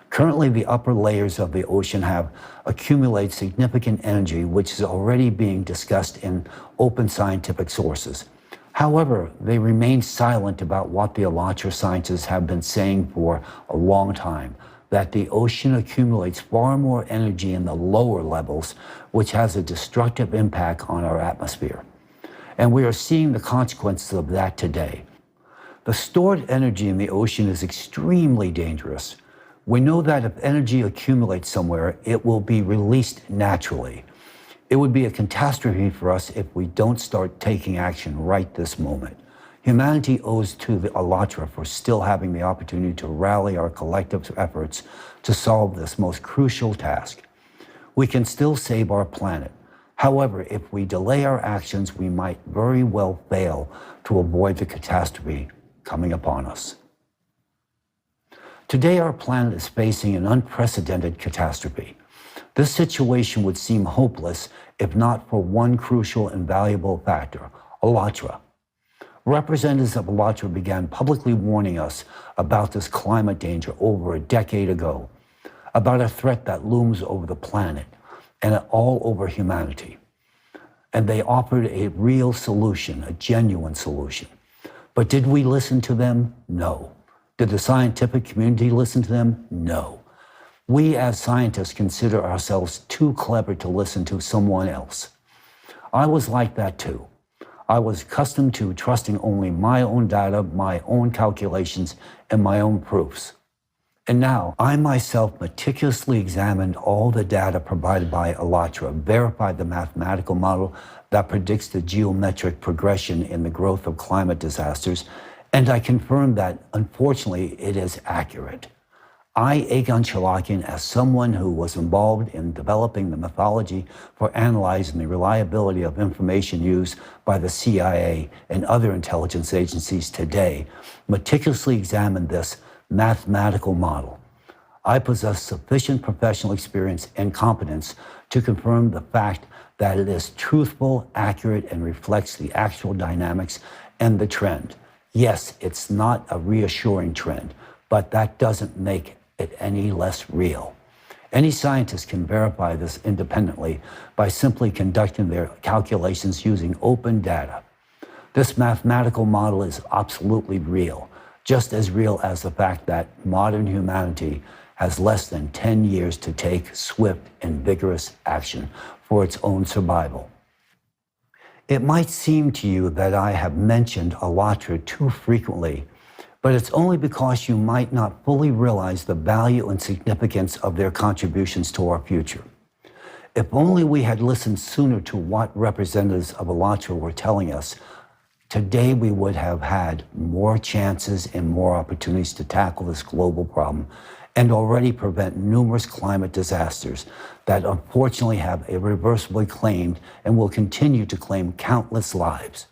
Currently, the upper layers of the ocean have accumulated significant energy, which is already being discussed in open scientific sources. However, they remain silent about what the Alatra scientists have been saying for a long time, that the ocean accumulates far more energy in the lower levels, which has a destructive impact on our atmosphere. And we are seeing the consequences of that today. The stored energy in the ocean is extremely dangerous. We know that if energy accumulates somewhere, it will be released naturally. It would be a catastrophe for us if we don't start taking action right this moment. Humanity owes to the Alatra for still having the opportunity to rally our collective efforts to solve this most crucial task. We can still save our planet. However, if we delay our actions, we might very well fail to avoid the catastrophe coming upon us. Today, our planet is facing an unprecedented catastrophe. This situation would seem hopeless if not for one crucial and valuable factor, Alatra. Representatives of Alatra began publicly warning us about this climate danger over a decade ago, about a threat that looms over the planet and all over humanity. And they offered a real solution, a genuine solution. But did we listen to them? No. Did the scientific community listen to them? No. We as scientists consider ourselves too clever to listen to someone else. I was like that too. I was accustomed to trusting only my own data, my own calculations, and my own proofs. And now, I myself meticulously examined all the data provided by Alatra, verified the mathematical model that predicts the geometric progression in the growth of climate disasters, and I confirmed that, unfortunately, it is accurate. I, Egon Cholakian, as someone who was involved in developing the methodology for analyzing the reliability of information used by the CIA and other intelligence agencies today, meticulously examined this mathematical model. I possess sufficient professional experience and competence to confirm the fact that it is truthful, accurate, and reflects the actual dynamics and the trend. Yes, it's not a reassuring trend, but that doesn't make it any less real. Any scientist can verify this independently by simply conducting their calculations using open data. This mathematical model is absolutely real, just as real as the fact that modern humanity has less than 10 years to take swift and vigorous action for its own survival. It might seem to you that I have mentioned Alatra too frequently, but it's only because you might not fully realize the value and significance of their contributions to our future. If only we had listened sooner to what representatives of Alatra were telling us, today we would have had more chances and more opportunities to tackle this global problem and already prevent numerous climate disasters that unfortunately have irreversibly claimed and will continue to claim countless lives.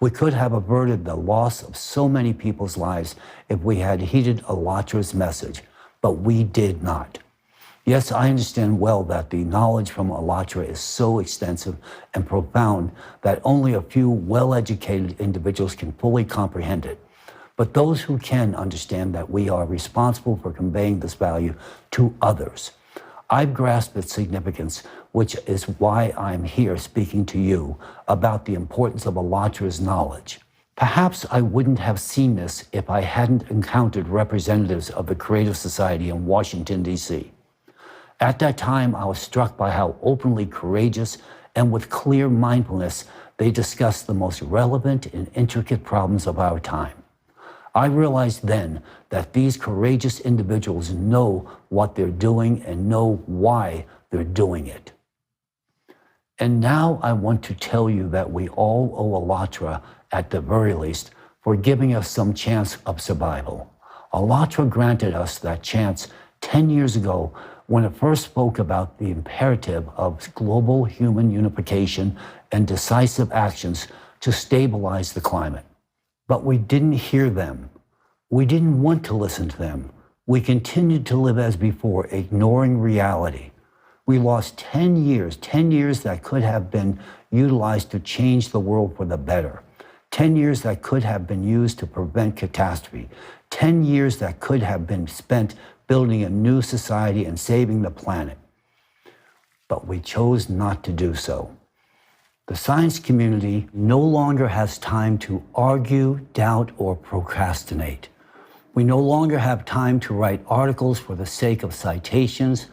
We could have averted the loss of so many people's lives if we had heeded Alatra's message, but we did not. Yes, I understand well that the knowledge from Alatra is so extensive and profound that only a few well-educated individuals can fully comprehend it. But those who can understand that we are responsible for conveying this value to others. I've grasped its significance, which is why I'm here speaking to you about the importance of Alatra's knowledge. Perhaps I wouldn't have seen this if I hadn't encountered representatives of the Creative Society in Washington, D.C. At that time, I was struck by how openly courageous and with clear mindfulness they discussed the most relevant and intricate problems of our time. I realized then that these courageous individuals know what they're doing and know why they're doing it. And now I want to tell you that we all owe Alatra, at the very least, for giving us some chance of survival. Alatra granted us that chance 10 years ago when it first spoke about the imperative of global human unification and decisive actions to stabilize the climate. But we didn't hear them. We didn't want to listen to them. We continued to live as before, ignoring reality. We lost 10 years that could have been utilized to change the world for the better. 10 years that could have been used to prevent catastrophe. 10 years that could have been spent building a new society and saving the planet. But we chose not to do so. The science community no longer has time to argue, doubt, or procrastinate. We no longer have time to write articles for the sake of citations,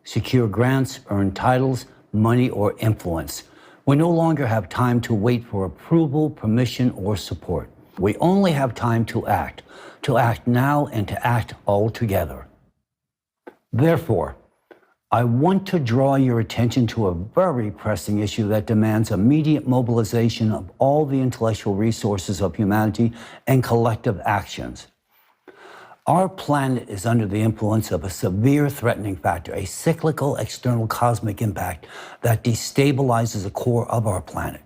secure grants, earn titles, money, or influence. We no longer have time to wait for approval, permission, or support. We only have time to act now and to act all together. Therefore, I want to draw your attention to a very pressing issue that demands immediate mobilization of all the intellectual resources of humanity and collective actions. Our planet is under the influence of a severe threatening factor, a cyclical external cosmic impact that destabilizes the core of our planet.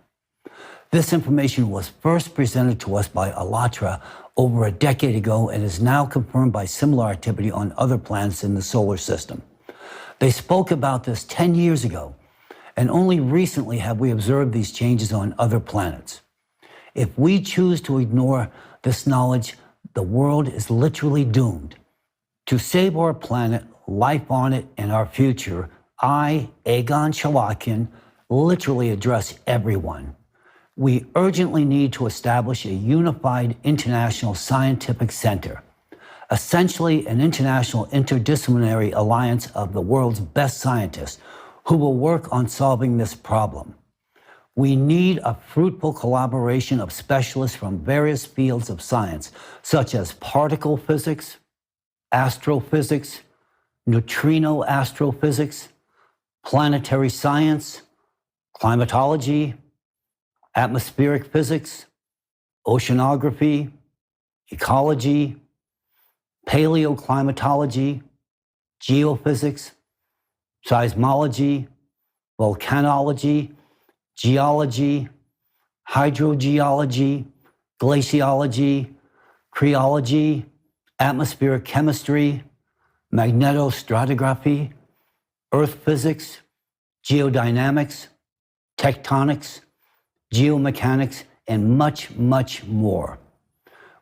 This information was first presented to us by ALLATRA over a decade ago and is now confirmed by similar activity on other planets in the solar system. They spoke about this 10 years ago, and only recently have we observed these changes on other planets. If we choose to ignore this knowledge, the world is literally doomed. To save our planet, life on it, and our future, I, Egon Cholakian, literally address everyone. We urgently need to establish a unified international scientific center, essentially an international interdisciplinary alliance of the world's best scientists who will work on solving this problem. We need a fruitful collaboration of specialists from various fields of science, such as particle physics, astrophysics, neutrino astrophysics, planetary science, climatology, atmospheric physics, oceanography, ecology, paleoclimatology, geophysics, seismology, volcanology, geology, hydrogeology, glaciology, cryology, atmospheric chemistry, magnetostratigraphy, earth physics, geodynamics, tectonics, geomechanics, and much, much more.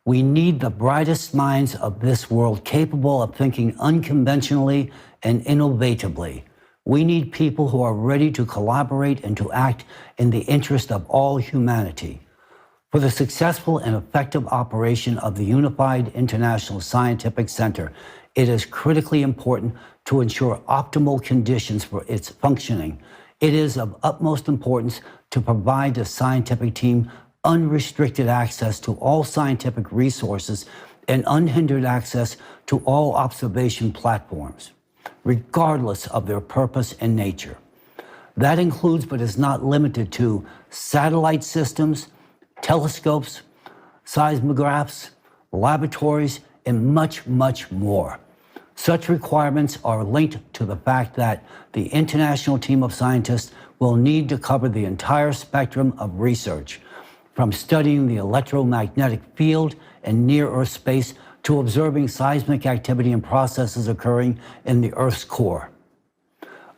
We need the brightest minds of this world capable of thinking unconventionally and innovatively. We need people who are ready to collaborate and to act in the interest of all humanity. For the successful and effective operation of the Unified International Scientific Center, it is critically important to ensure optimal conditions for its functioning. It is of utmost importance to provide the scientific team unrestricted access to all scientific resources and unhindered access to all observation platforms, regardless of their purpose and nature. That includes, but is not limited to, satellite systems, telescopes, seismographs, laboratories, and much, much more. Such requirements are linked to the fact that the international team of scientists will need to cover the entire spectrum of research, from studying the electromagnetic field in near-Earth space to observing seismic activity and processes occurring in the Earth's core.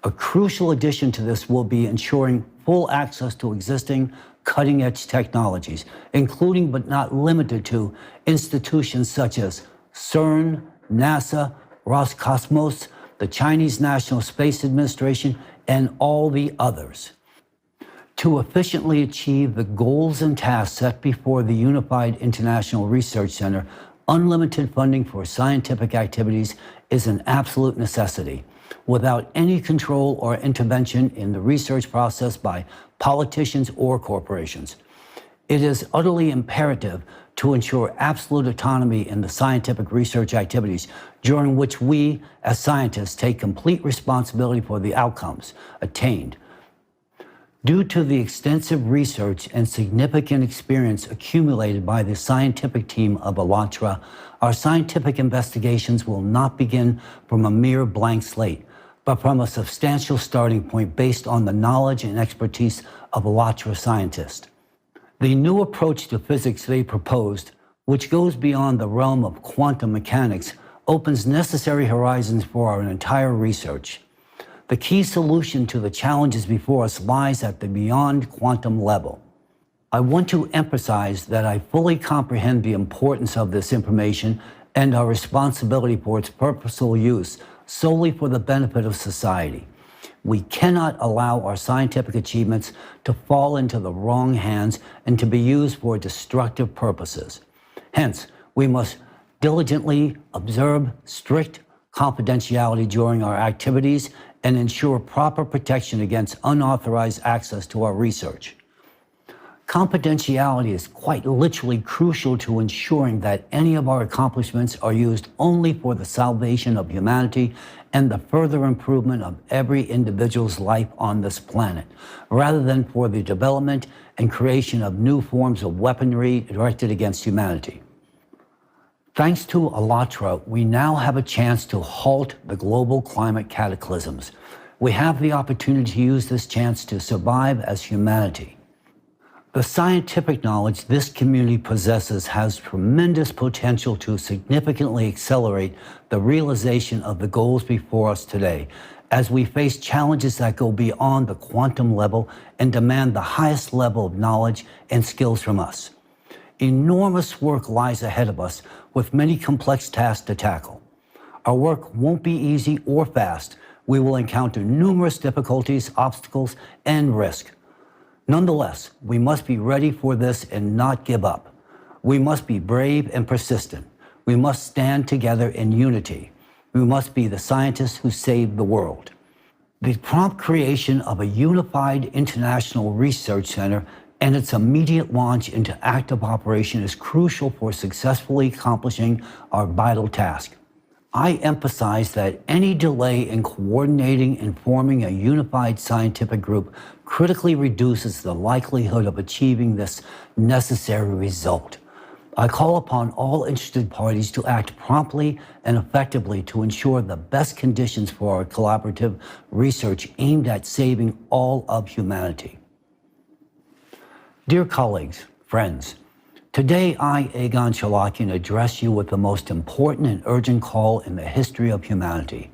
A crucial addition to this will be ensuring full access to existing cutting-edge technologies, including but not limited to institutions such as CERN, NASA, Roscosmos, the Chinese National Space Administration, and all the others. To efficiently achieve the goals and tasks set before the Unified International Research Center, unlimited funding for scientific activities is an absolute necessity, without any control or intervention in the research process by politicians or corporations. It is utterly imperative to ensure absolute autonomy in the scientific research activities, during which we, as scientists, take complete responsibility for the outcomes attained. Due to the extensive research and significant experience accumulated by the scientific team of ALLATRA, our scientific investigations will not begin from a mere blank slate, but from a substantial starting point based on the knowledge and expertise of ALLATRA scientists. The new approach to physics they proposed, which goes beyond the realm of quantum mechanics, opens necessary horizons for our entire research. The key solution to the challenges before us lies at the beyond quantum level. I want to emphasize that I fully comprehend the importance of this information and our responsibility for its purposeful use solely for the benefit of society. We cannot allow our scientific achievements to fall into the wrong hands and to be used for destructive purposes. Hence, we must diligently observe strict confidentiality during our activities and ensure proper protection against unauthorized access to our research. Confidentiality is quite literally crucial to ensuring that any of our accomplishments are used only for the salvation of humanity and the further improvement of every individual's life on this planet, rather than for the development and creation of new forms of weaponry directed against humanity. Thanks to ALLATRA, we now have a chance to halt the global climate cataclysms. We have the opportunity to use this chance to survive as humanity. The scientific knowledge this community possesses has tremendous potential to significantly accelerate the realization of the goals before us today, as we face challenges that go beyond the quantum level and demand the highest level of knowledge and skills from us. Enormous work lies ahead of us with many complex tasks to tackle. Our work won't be easy or fast. We will encounter numerous difficulties, obstacles, and risk. Nonetheless, we must be ready for this and not give up. We must be brave and persistent. We must stand together in unity. We must be the scientists who save the world. The prompt creation of a unified international research center and its immediate launch into active operation is crucial for successfully accomplishing our vital task. I emphasize that any delay in coordinating and forming a unified scientific group critically reduces the likelihood of achieving this necessary result. I call upon all interested parties to act promptly and effectively to ensure the best conditions for our collaborative research aimed at saving all of humanity. Dear colleagues, friends, today I, Egon Cholakian, address you with the most important and urgent call in the history of humanity.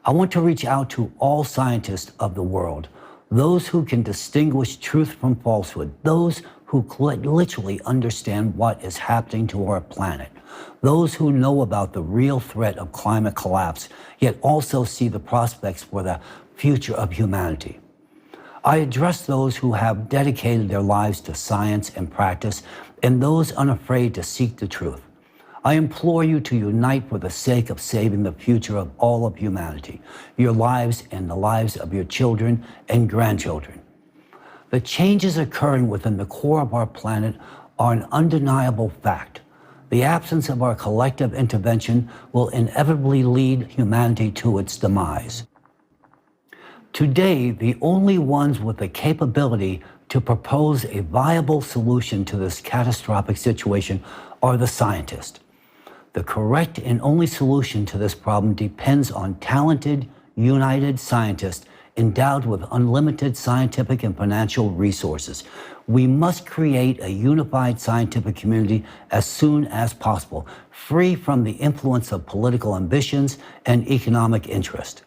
I want to reach out to all scientists of the world, those who can distinguish truth from falsehood, those who literally understand what is happening to our planet, those who know about the real threat of climate collapse, yet also see the prospects for the future of humanity. I address those who have dedicated their lives to science and practice, and those unafraid to seek the truth. I implore you to unite for the sake of saving the future of all of humanity, your lives and the lives of your children and grandchildren. The changes occurring within the core of our planet are an undeniable fact. The absence of our collective intervention will inevitably lead humanity to its demise. Today, the only ones with the capability to propose a viable solution to this catastrophic situation are the scientists. The correct and only solution to this problem depends on talented, united scientists endowed with unlimited scientific and financial resources. We must create a unified scientific community as soon as possible, free from the influence of political ambitions and economic interest.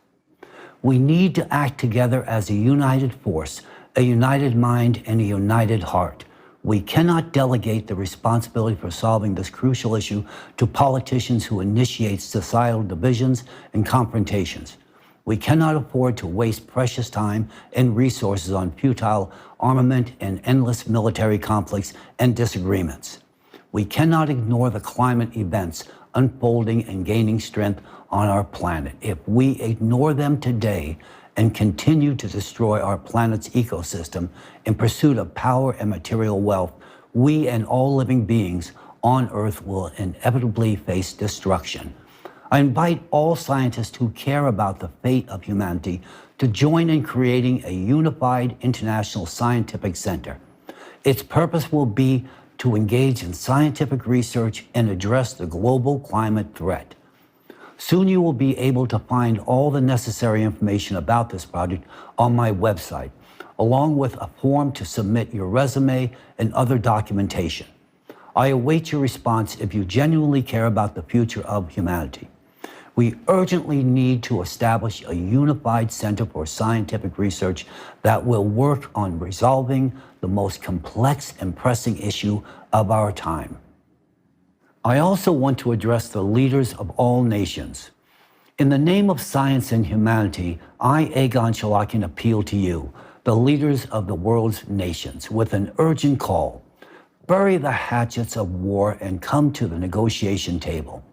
We need to act together as a united force, a united mind, and a united heart. We cannot delegate the responsibility for solving this crucial issue to politicians who initiate societal divisions and confrontations. We cannot afford to waste precious time and resources on futile armament and endless military conflicts and disagreements. We cannot ignore the climate events unfolding and gaining strength on our planet. If we ignore them today and continue to destroy our planet's ecosystem in pursuit of power and material wealth, we and all living beings on Earth will inevitably face destruction. I invite all scientists who care about the fate of humanity to join in creating a unified international scientific center. Its purpose will be to engage in scientific research and address the global climate threat. Soon you will be able to find all the necessary information about this project on my website, along with a form to submit your resume and other documentation. I await your response if you genuinely care about the future of humanity. We urgently need to establish a unified center for scientific research that will work on resolving the most complex and pressing issue of our time. I also want to address the leaders of all nations. In the name of science and humanity, I, Egon Cholakian, appeal to you, the leaders of the world's nations, with an urgent call. Bury the hatchets of war and come to the negotiation table.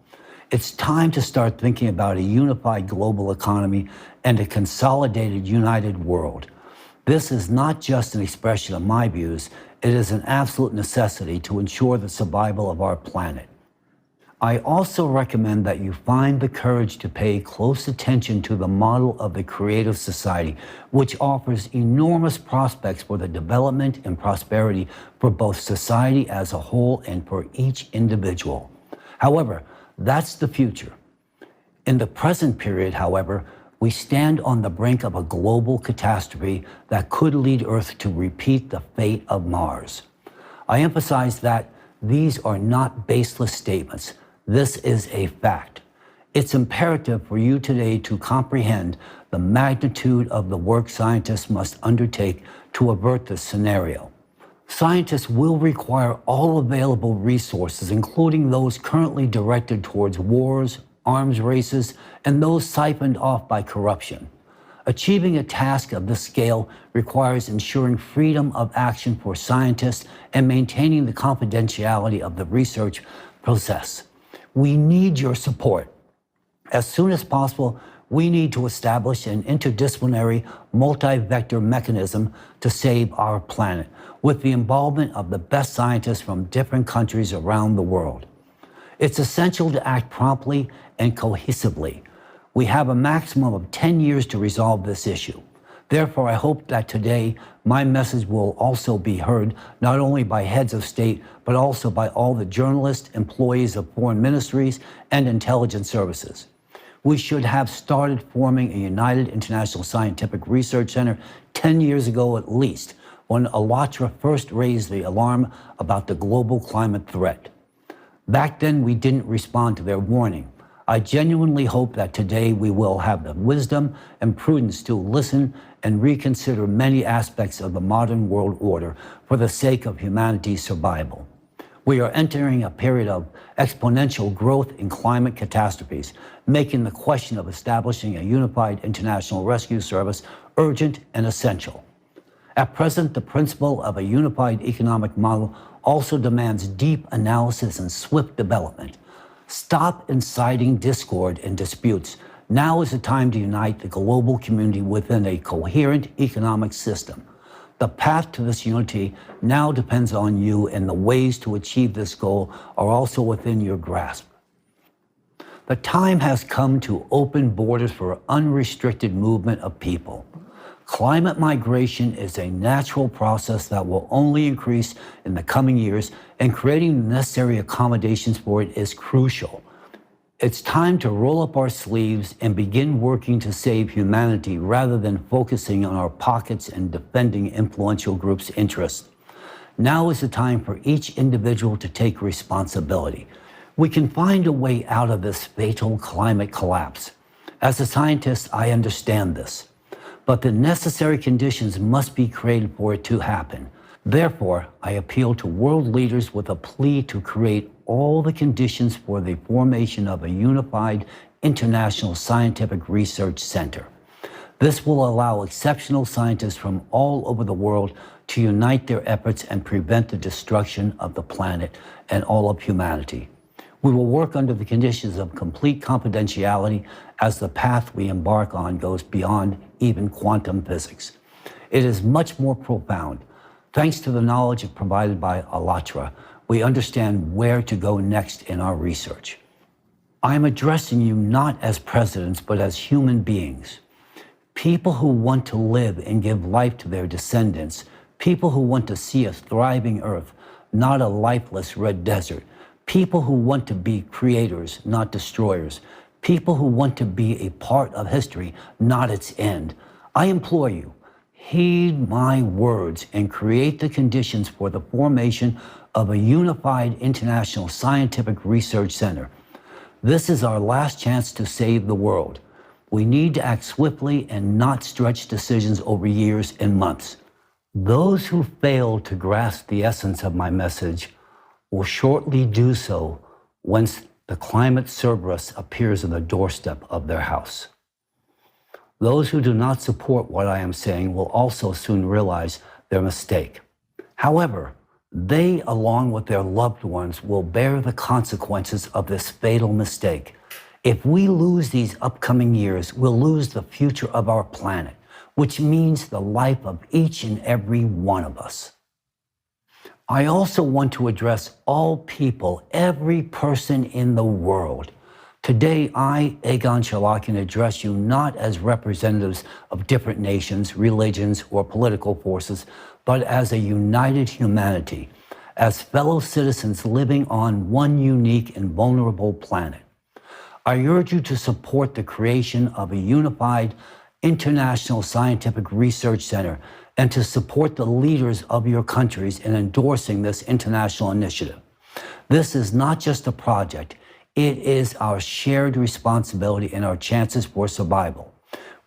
It's time to start thinking about a unified global economy and a consolidated, united world. This is not just an expression of my views, it is an absolute necessity to ensure the survival of our planet. I also recommend that you find the courage to pay close attention to the model of the creative society, which offers enormous prospects for the development and prosperity for both society as a whole and for each individual. However, that's the future. In the present period, however, we stand on the brink of a global catastrophe that could lead Earth to repeat the fate of Mars. I emphasize that these are not baseless statements. This is a fact. It's imperative for you today to comprehend the magnitude of the work scientists must undertake to avert this scenario. Scientists will require all available resources, including those currently directed towards wars, arms races, and those siphoned off by corruption. Achieving a task of this scale requires ensuring freedom of action for scientists and maintaining the confidentiality of the research process. We need your support. As soon as possible, we need to establish an interdisciplinary, multi-vector mechanism to save our planet, with the involvement of the best scientists from different countries around the world. It's essential to act promptly and cohesively. We have a maximum of 10 years to resolve this issue. Therefore, I hope that today my message will also be heard not only by heads of state, but also by all the journalists, employees of foreign ministries, and intelligence services. We should have started forming a united international scientific research center 10 years ago at least, when ALLATRA first raised the alarm about the global climate threat. Back then, we didn't respond to their warning. I genuinely hope that today we will have the wisdom and prudence to listen and reconsider many aspects of the modern world order for the sake of humanity's survival. We are entering a period of exponential growth in climate catastrophes, making the question of establishing a unified international rescue service urgent and essential. At present, the principle of a unified economic model also demands deep analysis and swift development. Stop inciting discord and disputes. Now is the time to unite the global community within a coherent economic system. The path to this unity now depends on you, and the ways to achieve this goal are also within your grasp. The time has come to open borders for unrestricted movement of people. Climate migration is a natural process that will only increase in the coming years, and creating the necessary accommodations for it is crucial. It's time to roll up our sleeves and begin working to save humanity rather than focusing on our pockets and defending influential groups' interests. Now is the time for each individual to take responsibility. We can find a way out of this fatal climate collapse. As a scientist, I understand this. But the necessary conditions must be created for it to happen. Therefore, I appeal to world leaders with a plea to create all the conditions for the formation of a unified international scientific research center. This will allow exceptional scientists from all over the world to unite their efforts and prevent the destruction of the planet and all of humanity. We will work under the conditions of complete confidentiality as the path we embark on goes beyond even quantum physics. It is much more profound. Thanks to the knowledge provided by ALLATRA, we understand where to go next in our research. I am addressing you not as presidents, but as human beings. People who want to live and give life to their descendants. People who want to see a thriving earth, not a lifeless red desert. People who want to be creators, not destroyers. People who want to be a part of history, not its end. I implore you, heed my words and create the conditions for the formation of a unified international scientific research center. This is our last chance to save the world. We need to act swiftly and not stretch decisions over years and months. Those who fail to grasp the essence of my message will shortly do so once the climate Cerberus appears on the doorstep of their house. Those who do not support what I am saying will also soon realize their mistake. However, they, along with their loved ones, will bear the consequences of this fatal mistake. If we lose these upcoming years, we'll lose the future of our planet, which means the life of each and every one of us. I also want to address all people, every person in the world. Today, I, Egon Cholakian, address you not as representatives of different nations, religions, or political forces, but as a united humanity, as fellow citizens living on one unique and vulnerable planet. I urge you to support the creation of a unified international scientific research center and to support the leaders of your countries in endorsing this international initiative. This is not just a project, it is our shared responsibility and our chances for survival.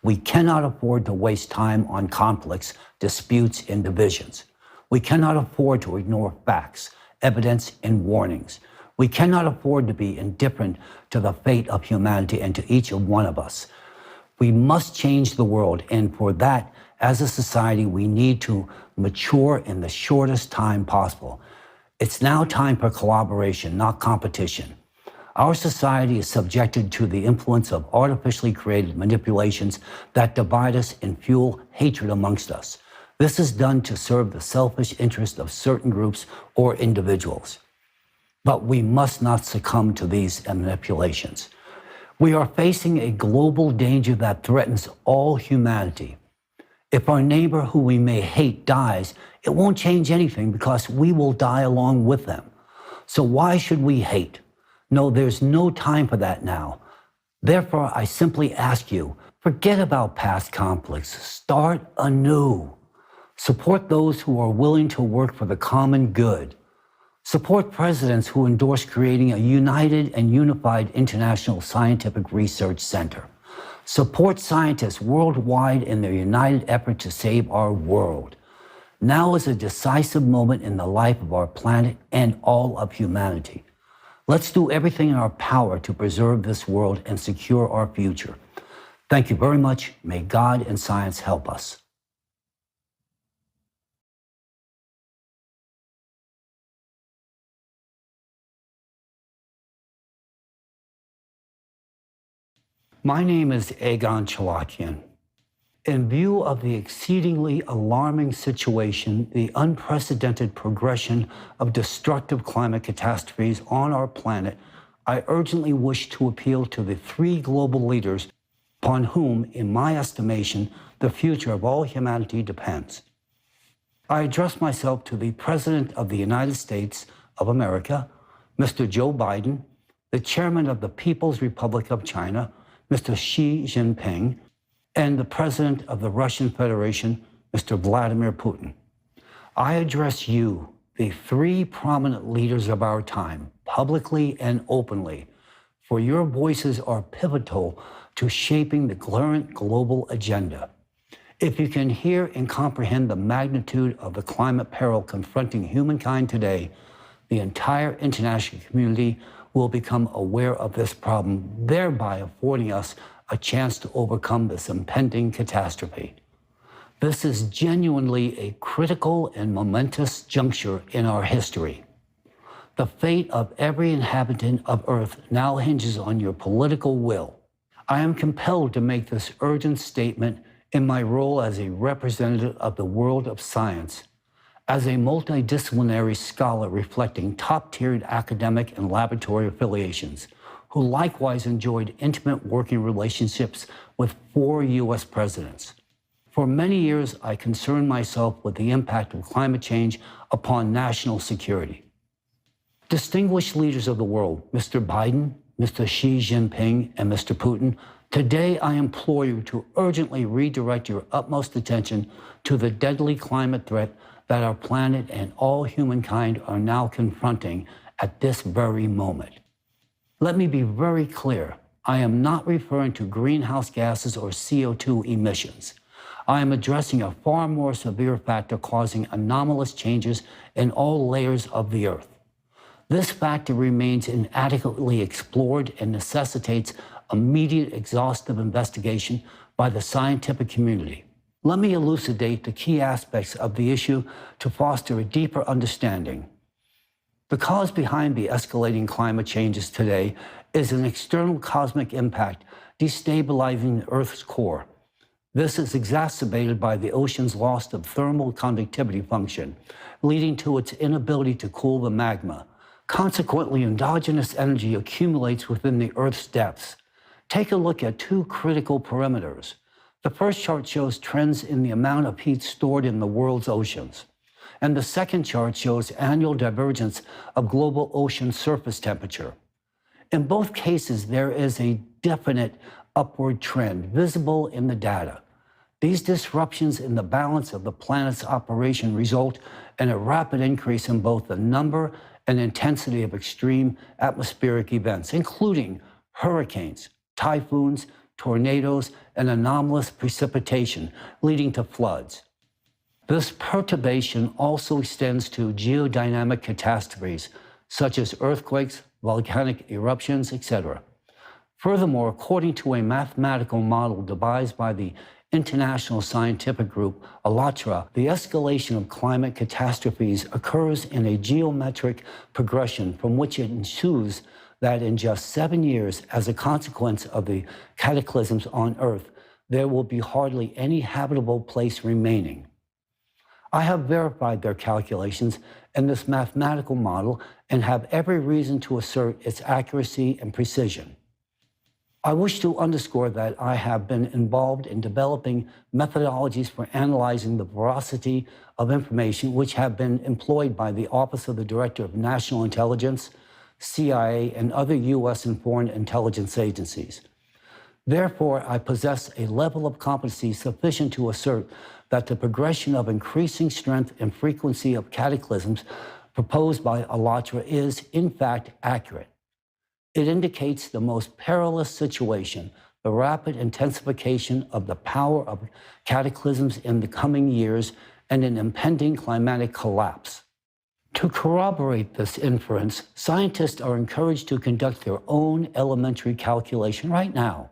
We cannot afford to waste time on conflicts, disputes, and divisions. We cannot afford to ignore facts, evidence, and warnings. We cannot afford to be indifferent to the fate of humanity and to each one of us. We must change the world, and for that, as a society, we need to mature in the shortest time possible. It's now time for collaboration, not competition. Our society is subjected to the influence of artificially created manipulations that divide us and fuel hatred amongst us. This is done to serve the selfish interest of certain groups or individuals. But we must not succumb to these manipulations. We are facing a global danger that threatens all humanity. If our neighbor who we may hate dies, it won't change anything because we will die along with them. So why should we hate? No, there's no time for that now. Therefore, I simply ask you, forget about past conflicts. Start anew. Support those who are willing to work for the common good. Support presidents who endorse creating a united and unified international scientific research center. Support scientists worldwide in their united effort to save our world. Now is a decisive moment in the life of our planet and all of humanity. Let's do everything in our power to preserve this world and secure our future. Thank you very much. May God and science help us. My name is Egon Cholakian. In view of the exceedingly alarming situation, the unprecedented progression of destructive climate catastrophes on our planet, I urgently wish to appeal to the three global leaders upon whom, in my estimation, the future of all humanity depends. I address myself to the President of the United States of America, Mr. Joe Biden, the Chairman of the People's Republic of China, Mr. Xi Jinping, and the President of the Russian Federation, Mr. Vladimir Putin. I address you, the three prominent leaders of our time, publicly and openly, for your voices are pivotal to shaping the current global agenda. If you can hear and comprehend the magnitude of the climate peril confronting humankind today, the entire international community will become aware of this problem, thereby affording us a chance to overcome this impending catastrophe. This is genuinely a critical and momentous juncture in our history. The fate of every inhabitant of Earth now hinges on your political will. I am compelled to make this urgent statement in my role as a representative of the world of science, as a multidisciplinary scholar reflecting top-tiered academic and laboratory affiliations, who likewise enjoyed intimate working relationships with 4 U.S. presidents. For many years, I concerned myself with the impact of climate change upon national security. Distinguished leaders of the world, Mr. Biden, Mr. Xi Jinping, and Mr. Putin, today I implore you to urgently redirect your utmost attention to the deadly climate threat that our planet and all humankind are now confronting at this very moment. Let me be very clear. I am not referring to greenhouse gases or CO2 emissions. I am addressing a far more severe factor causing anomalous changes in all layers of the Earth. This factor remains inadequately explored and necessitates immediate exhaustive investigation by the scientific community. Let me elucidate the key aspects of the issue to foster a deeper understanding. The cause behind the escalating climate changes today is an external cosmic impact destabilizing the Earth's core. This is exacerbated by the ocean's loss of thermal conductivity function, leading to its inability to cool the magma. Consequently, endogenous energy accumulates within the Earth's depths. Take a look at two critical parameters. The first chart shows trends in the amount of heat stored in the world's oceans. And the second chart shows annual divergence of global ocean surface temperature. In both cases, there is a definite upward trend visible in the data. These disruptions in the balance of the planet's operation result in a rapid increase in both the number and intensity of extreme atmospheric events, including hurricanes, typhoons, tornadoes, and anomalous precipitation, leading to floods. This perturbation also extends to geodynamic catastrophes, such as earthquakes, volcanic eruptions, etc. Furthermore, according to a mathematical model devised by the international scientific group ALLATRA, the escalation of climate catastrophes occurs in a geometric progression from which it ensues that in just 7 years, as a consequence of the cataclysms on Earth, there will be hardly any habitable place remaining. I have verified their calculations in this mathematical model and have every reason to assert its accuracy and precision. I wish to underscore that I have been involved in developing methodologies for analyzing the veracity of information which have been employed by the Office of the Director of National Intelligence, CIA, and other U.S. and foreign intelligence agencies. Therefore, I possess a level of competency sufficient to assert that the progression of increasing strength and frequency of cataclysms proposed by ALLATRA is, in fact, accurate. It indicates the most perilous situation, the rapid intensification of the power of cataclysms in the coming years, and an impending climatic collapse. To corroborate this inference, scientists are encouraged to conduct their own elementary calculation right now.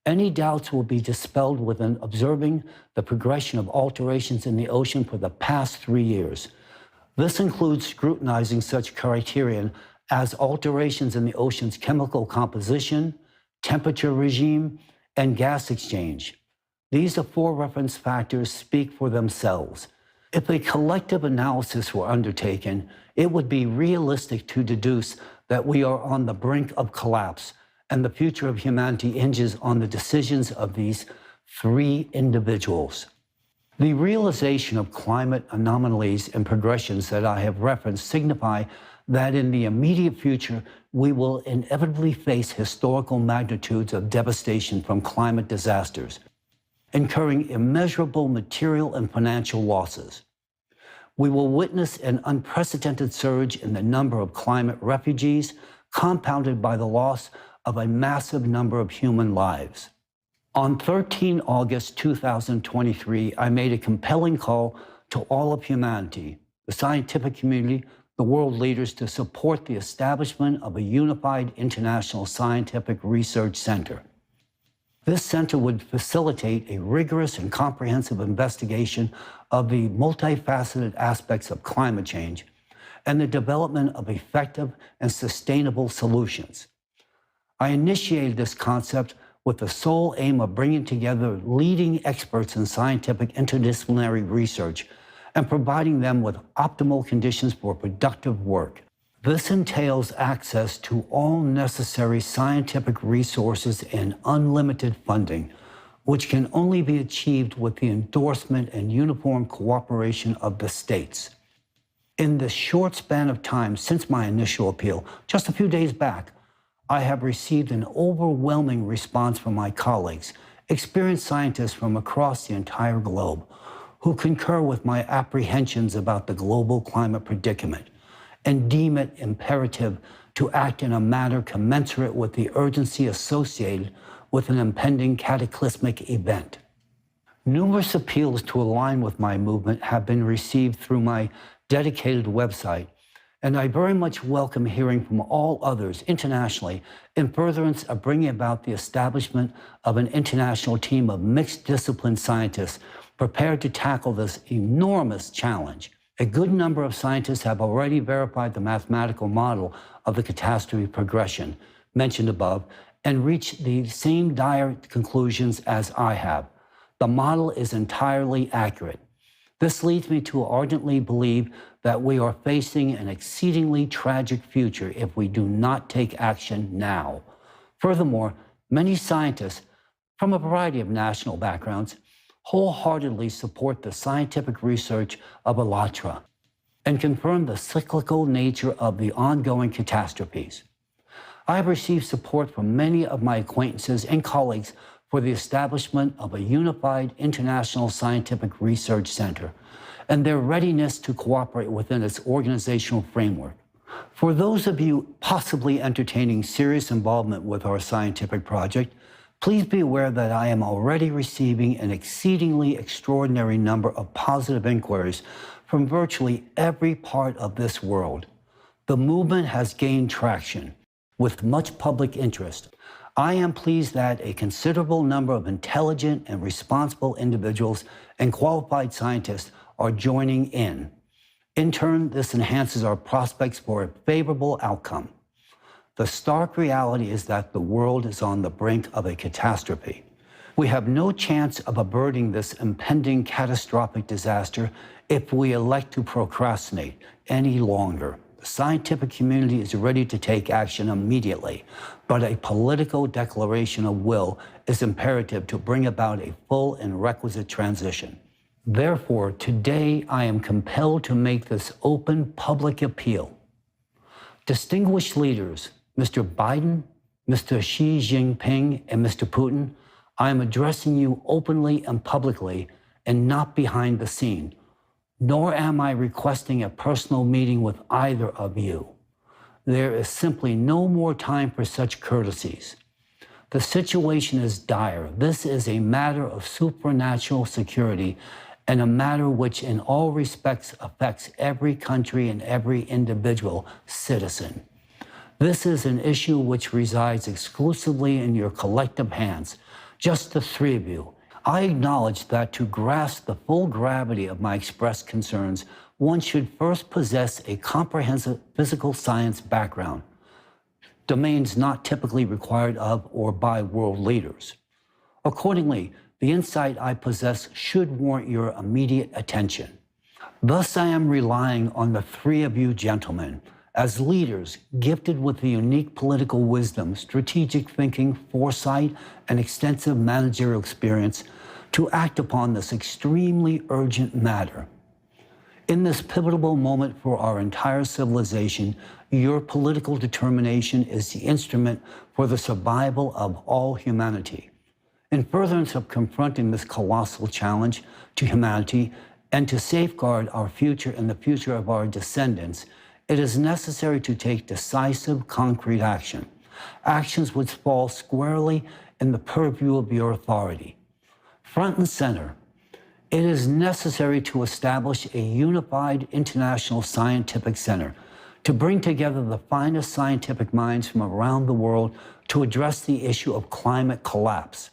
Any doubts will be dispelled within observing the progression of alterations in the ocean for the past 3 years. This includes scrutinizing such criterion as alterations in the ocean's chemical composition, temperature regime, and gas exchange. These four reference factors speak for themselves. If a collective analysis were undertaken, it would be realistic to deduce that we are on the brink of collapse, and the future of humanity hinges on the decisions of these three individuals. The realization of climate anomalies and progressions that I have referenced signify that in the immediate future, we will inevitably face historical magnitudes of devastation from climate disasters, incurring immeasurable material and financial losses. We will witness an unprecedented surge in the number of climate refugees, compounded by the loss of a massive number of human lives. On 13 August 2023, I made a compelling call to all of humanity, the scientific community, the world leaders, to support the establishment of a unified international scientific research center. This center would facilitate a rigorous and comprehensive investigation of the multifaceted aspects of climate change and the development of effective and sustainable solutions. I initiated this concept with the sole aim of bringing together leading experts in scientific interdisciplinary research and providing them with optimal conditions for productive work. This entails access to all necessary scientific resources and unlimited funding, which can only be achieved with the endorsement and uniform cooperation of the states. In the short span of time since my initial appeal, just a few days back, I have received an overwhelming response from my colleagues, experienced scientists from across the entire globe, who concur with my apprehensions about the global climate predicament and deem it imperative to act in a manner commensurate with the urgency associated with an impending cataclysmic event. Numerous appeals to align with my movement have been received through my dedicated website, and I very much welcome hearing from all others internationally in furtherance of bringing about the establishment of an international team of mixed discipline scientists prepared to tackle this enormous challenge. A good number of scientists have already verified the mathematical model of the catastrophe progression mentioned above and reached the same dire conclusions as I have. The model is entirely accurate. This leads me to ardently believe that we are facing an exceedingly tragic future if we do not take action now. Furthermore, many scientists from a variety of national backgrounds wholeheartedly support the scientific research of ALLATRA and confirm the cyclical nature of the ongoing catastrophes. I have received support from many of my acquaintances and colleagues for the establishment of a unified international scientific research center and their readiness to cooperate within its organizational framework. For those of you possibly entertaining serious involvement with our scientific project, please be aware that I am already receiving an exceedingly extraordinary number of positive inquiries from virtually every part of this world. The movement has gained traction with much public interest. I am pleased that a considerable number of intelligent and responsible individuals and qualified scientists are joining in. In turn, this enhances our prospects for a favorable outcome. The stark reality is that the world is on the brink of a catastrophe. We have no chance of averting this impending catastrophic disaster if we elect to procrastinate any longer. The scientific community is ready to take action immediately, but a political declaration of will is imperative to bring about a full and requisite transition. Therefore, today I am compelled to make this open public appeal. Distinguished leaders, Mr. Biden, Mr. Xi Jinping, and Mr. Putin, I am addressing you openly and publicly and not behind the scene, nor am I requesting a personal meeting with either of you. There is simply no more time for such courtesies. The situation is dire. This is a matter of supernatural security and a matter which in all respects affects every country and every individual citizen. This is an issue which resides exclusively in your collective hands, just the three of you. I acknowledge that to grasp the full gravity of my expressed concerns, one should first possess a comprehensive physical science background, domains not typically required of or by world leaders. Accordingly, the insight I possess should warrant your immediate attention. Thus, I am relying on the three of you gentlemen as leaders gifted with the unique political wisdom, strategic thinking, foresight, and extensive managerial experience to act upon this extremely urgent matter. In this pivotal moment for our entire civilization, your political determination is the instrument for the survival of all humanity. In furtherance of confronting this colossal challenge to humanity and to safeguard our future and the future of our descendants, it is necessary to take decisive, concrete action, actions which fall squarely in the purview of your authority. Front and center, it is necessary to establish a unified international scientific center to bring together the finest scientific minds from around the world to address the issue of climate collapse.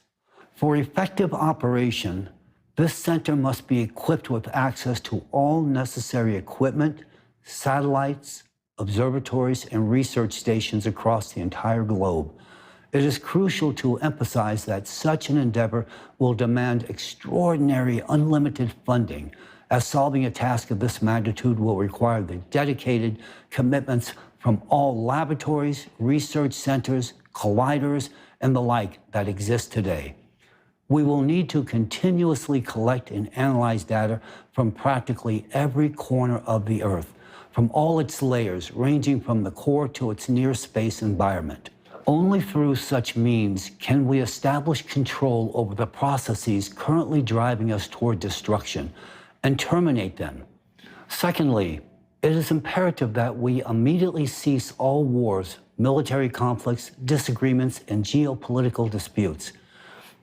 For effective operation, this center must be equipped with access to all necessary equipment, satellites, observatories, and research stations across the entire globe. It is crucial to emphasize that such an endeavor will demand extraordinary, unlimited funding, as solving a task of this magnitude will require the dedicated commitments from all laboratories, research centers, colliders, and the like that exist today. We will need to continuously collect and analyze data from practically every corner of the Earth, from all its layers, ranging from the core to its near space environment. Only through such means can we establish control over the processes currently driving us toward destruction and terminate them. Secondly, It is imperative that we immediately cease all wars, military conflicts, disagreements, and geopolitical disputes.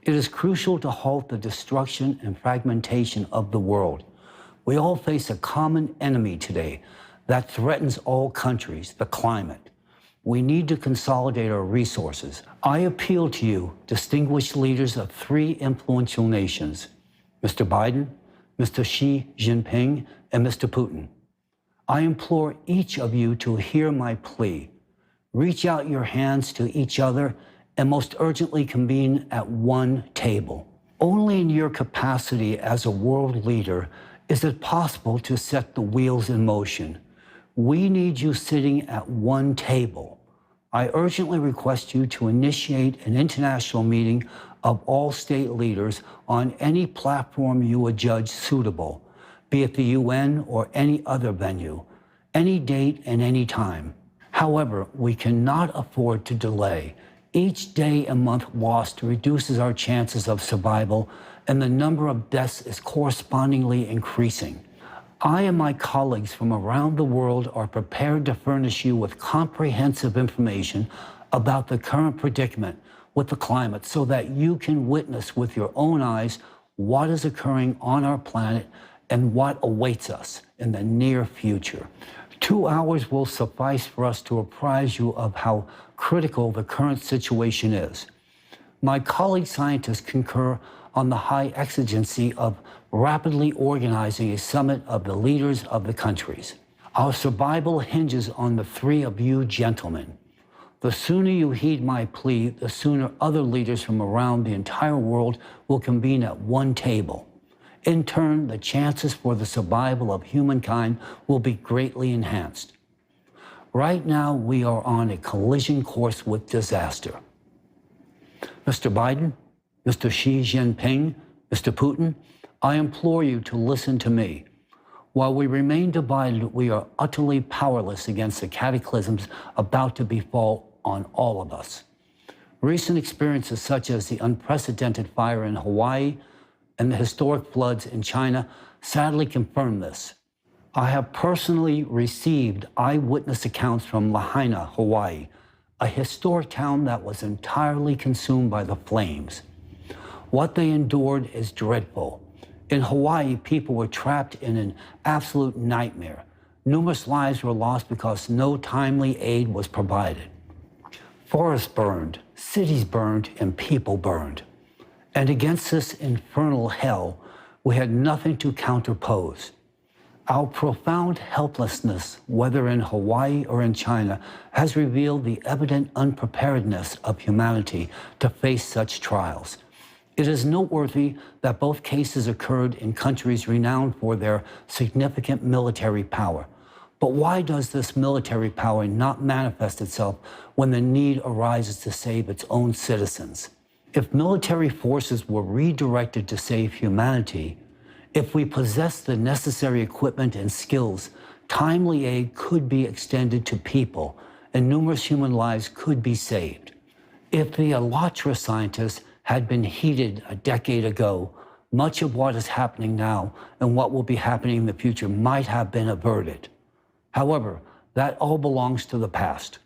It is crucial to halt the destruction and fragmentation of the world. We all face a common enemy today that threatens all countries, the climate. We need to consolidate our resources. I appeal to you, distinguished leaders of three influential nations, Mr. Biden, Mr. Xi Jinping, and Mr. Putin. I implore each of you to hear my plea. Reach out your hands to each other and most urgently convene at one table. Only in your capacity as a world leader is it possible to set the wheels in motion. We need you sitting at one table. I urgently request you to initiate an international meeting of all state leaders on any platform you would judge suitable, be it the UN or any other venue, any date and any time. However, we cannot afford to delay. Each day and month lost reduces our chances of survival, and the number of deaths is correspondingly increasing. I and my colleagues from around the world are prepared to furnish you with comprehensive information about the current predicament with the climate so that you can witness with your own eyes what is occurring on our planet and what awaits us in the near future. 2 hours will suffice for us to apprise you of how critical the current situation is. My colleague scientists concur on the high exigency of rapidly organizing a summit of the leaders of the countries. Our survival hinges on the three of you gentlemen. The sooner you heed my plea, the sooner other leaders from around the entire world will convene at one table. In turn, the chances for the survival of humankind will be greatly enhanced. Right now, we are on a collision course with disaster. Mr. Biden, Mr. Xi Jinping, Mr. Putin, I implore you to listen to me. While we remain divided, we are utterly powerless against the cataclysms about to befall on all of us. Recent experiences such as the unprecedented fire in Hawaii and the historic floods in China sadly confirm this. I have personally received eyewitness accounts from Lahaina, Hawaii, a historic town that was entirely consumed by the flames. What they endured is dreadful. In Hawaii, people were trapped in an absolute nightmare. Numerous lives were lost because no timely aid was provided. Forests burned, cities burned, and people burned. And against this infernal hell, we had nothing to counterpose. Our profound helplessness, whether in Hawaii or in China, has revealed the evident unpreparedness of humanity to face such trials. It is noteworthy that both cases occurred in countries renowned for their significant military power. But why does this military power not manifest itself when the need arises to save its own citizens? If military forces were redirected to save humanity, if we possess the necessary equipment and skills, timely aid could be extended to people and numerous human lives could be saved. If the Alatra scientists had been heeded a decade ago, much of what is happening now and what will be happening in the future might have been averted. However, that all belongs to the past.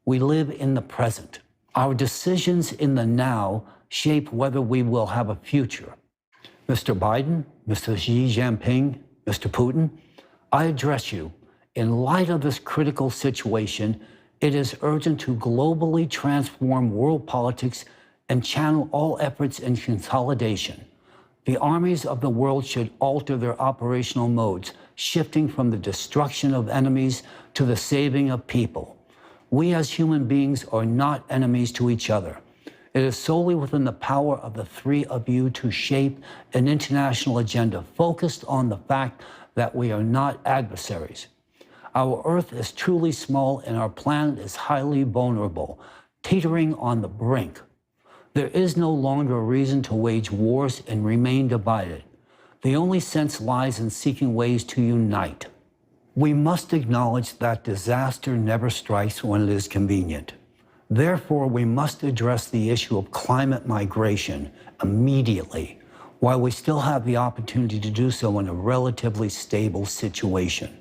We live in the present. Our decisions in the now shape whether we will have a future. Mr. Biden, Mr. Xi Jinping, Mr. Putin, I address you. In light of this critical situation, it is urgent to globally transform world politics and channel all efforts in consolidation. The armies of the world should alter their operational modes, shifting from the destruction of enemies to the saving of people. We as human beings are not enemies to each other. It is solely within the power of the three of you to shape an international agenda focused on the fact that we are not adversaries. Our Earth is truly small and our planet is highly vulnerable, teetering on the brink. There is no longer a reason to wage wars and remain divided. The only sense lies in seeking ways to unite. We must acknowledge that disaster never strikes when it is convenient. Therefore, we must address the issue of climate migration immediately, while we still have the opportunity to do so in a relatively stable situation.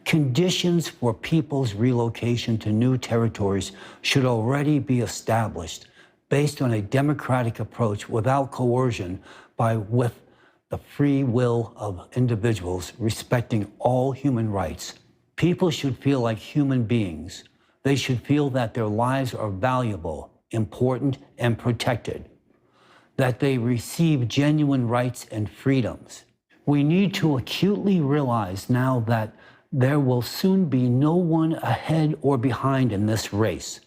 Conditions for people's relocation to new territories should already be established based on a democratic approach without coercion with the free will of individuals respecting all human rights. People should feel like human beings. They should feel that their lives are valuable, important, and protected, that they receive genuine rights and freedoms. We need to acutely realize now that there will soon be no one ahead or behind in this race.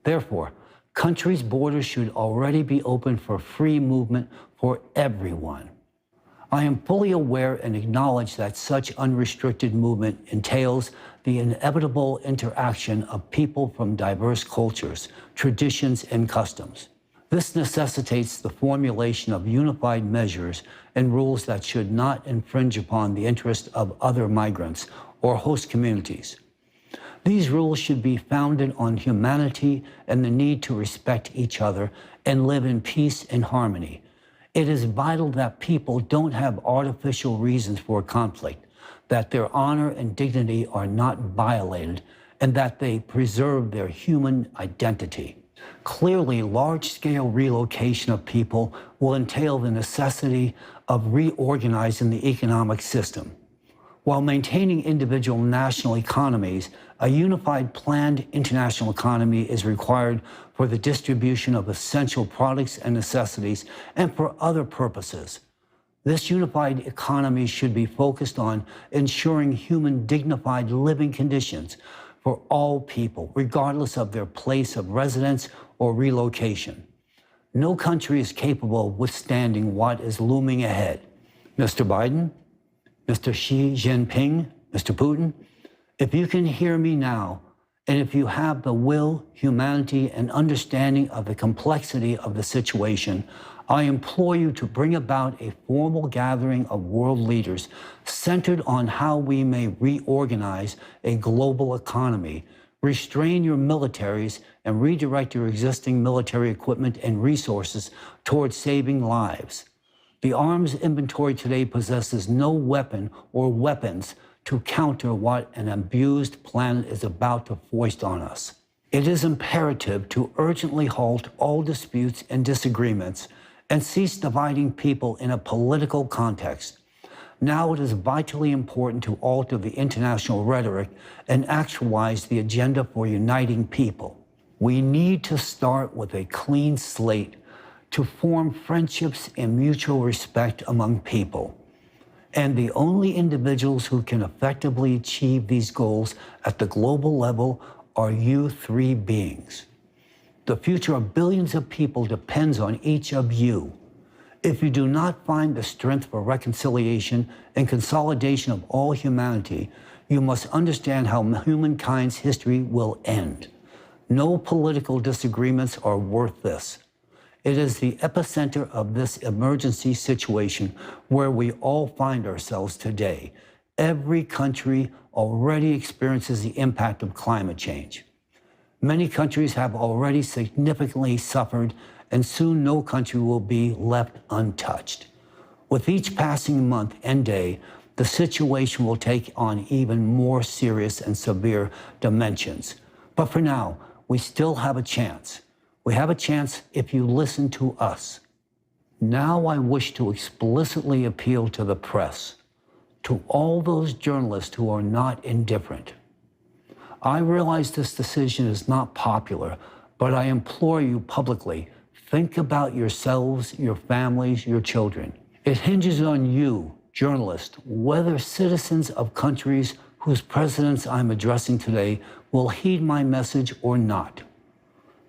Therefore, countries' borders should already be open for free movement for everyone. I am fully aware and acknowledge that such unrestricted movement entails the inevitable interaction of people from diverse cultures, traditions, and customs. This necessitates the formulation of unified measures and rules that should not infringe upon the interests of other migrants or host communities. These rules should be founded on humanity and the need to respect each other and live in peace and harmony. It is vital that people don't have artificial reasons for conflict, that their honor and dignity are not violated, and that they preserve their human identity. Clearly, large-scale relocation of people will entail the necessity of reorganizing the economic system. While maintaining individual national economies, a unified planned international economy is required for the distribution of essential products and necessities and for other purposes. This unified economy should be focused on ensuring human dignified living conditions for all people, regardless of their place of residence or relocation. No country is capable of withstanding what is looming ahead. Mr. Biden, Mr. Xi Jinping, Mr. Putin, if you can hear me now, and if you have the will, humanity, and understanding of the complexity of the situation, I implore you to bring about a formal gathering of world leaders centered on how we may reorganize a global economy, restrain your militaries, and redirect your existing military equipment and resources towards saving lives. The arms inventory today possesses no weapon or weapons to counter what an abused planet is about to foist on us. It is imperative to urgently halt all disputes and disagreements and cease dividing people in a political context. Now it is vitally important to alter the international rhetoric and actualize the agenda for uniting people. We need to start with a clean slate to form friendships and mutual respect among people. And the only individuals who can effectively achieve these goals at the global level are you three beings. The future of billions of people depends on each of you. If you do not find the strength for reconciliation and consolidation of all humanity, you must understand how humankind's history will end. No political disagreements are worth this. It is the epicenter of this emergency situation where we all find ourselves today. Every country already experiences the impact of climate change. Many countries have already significantly suffered, and soon no country will be left untouched. With each passing month and day, the situation will take on even more serious and severe dimensions. But for now, we still have a chance. We have a chance if you listen to us. Now I wish to explicitly appeal to the press, to all those journalists who are not indifferent. I realize this decision is not popular, but I implore you publicly, think about yourselves, your families, your children. It hinges on you, journalists, whether citizens of countries whose presidents I'm addressing today will heed my message or not.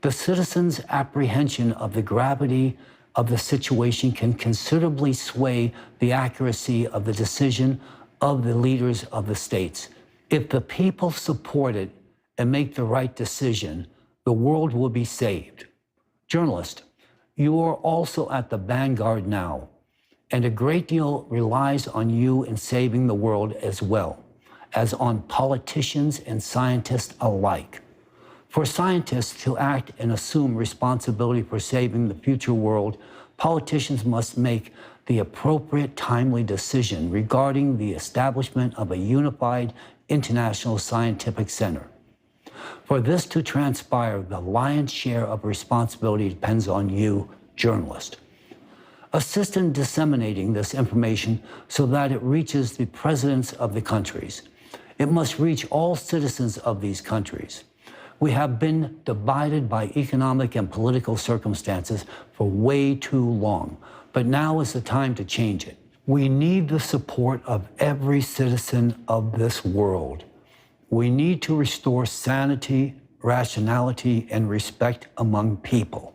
The citizens' apprehension of the gravity of the situation can considerably sway the accuracy of the decision of the leaders of the states. If the people support it and make the right decision, the world will be saved. Journalists, you are also at the vanguard now, and a great deal relies on you in saving the world as well as on politicians and scientists alike. For scientists to act and assume responsibility for saving the future world, politicians must make the appropriate timely decision regarding the establishment of a unified International Scientific Center. For this to transpire, the lion's share of responsibility depends on you, journalist. Assist in disseminating this information so that it reaches the presidents of the countries. It must reach all citizens of these countries. We have been divided by economic and political circumstances for way too long, but now is the time to change it. We need the support of every citizen of this world. We need to restore sanity, rationality, and respect among people.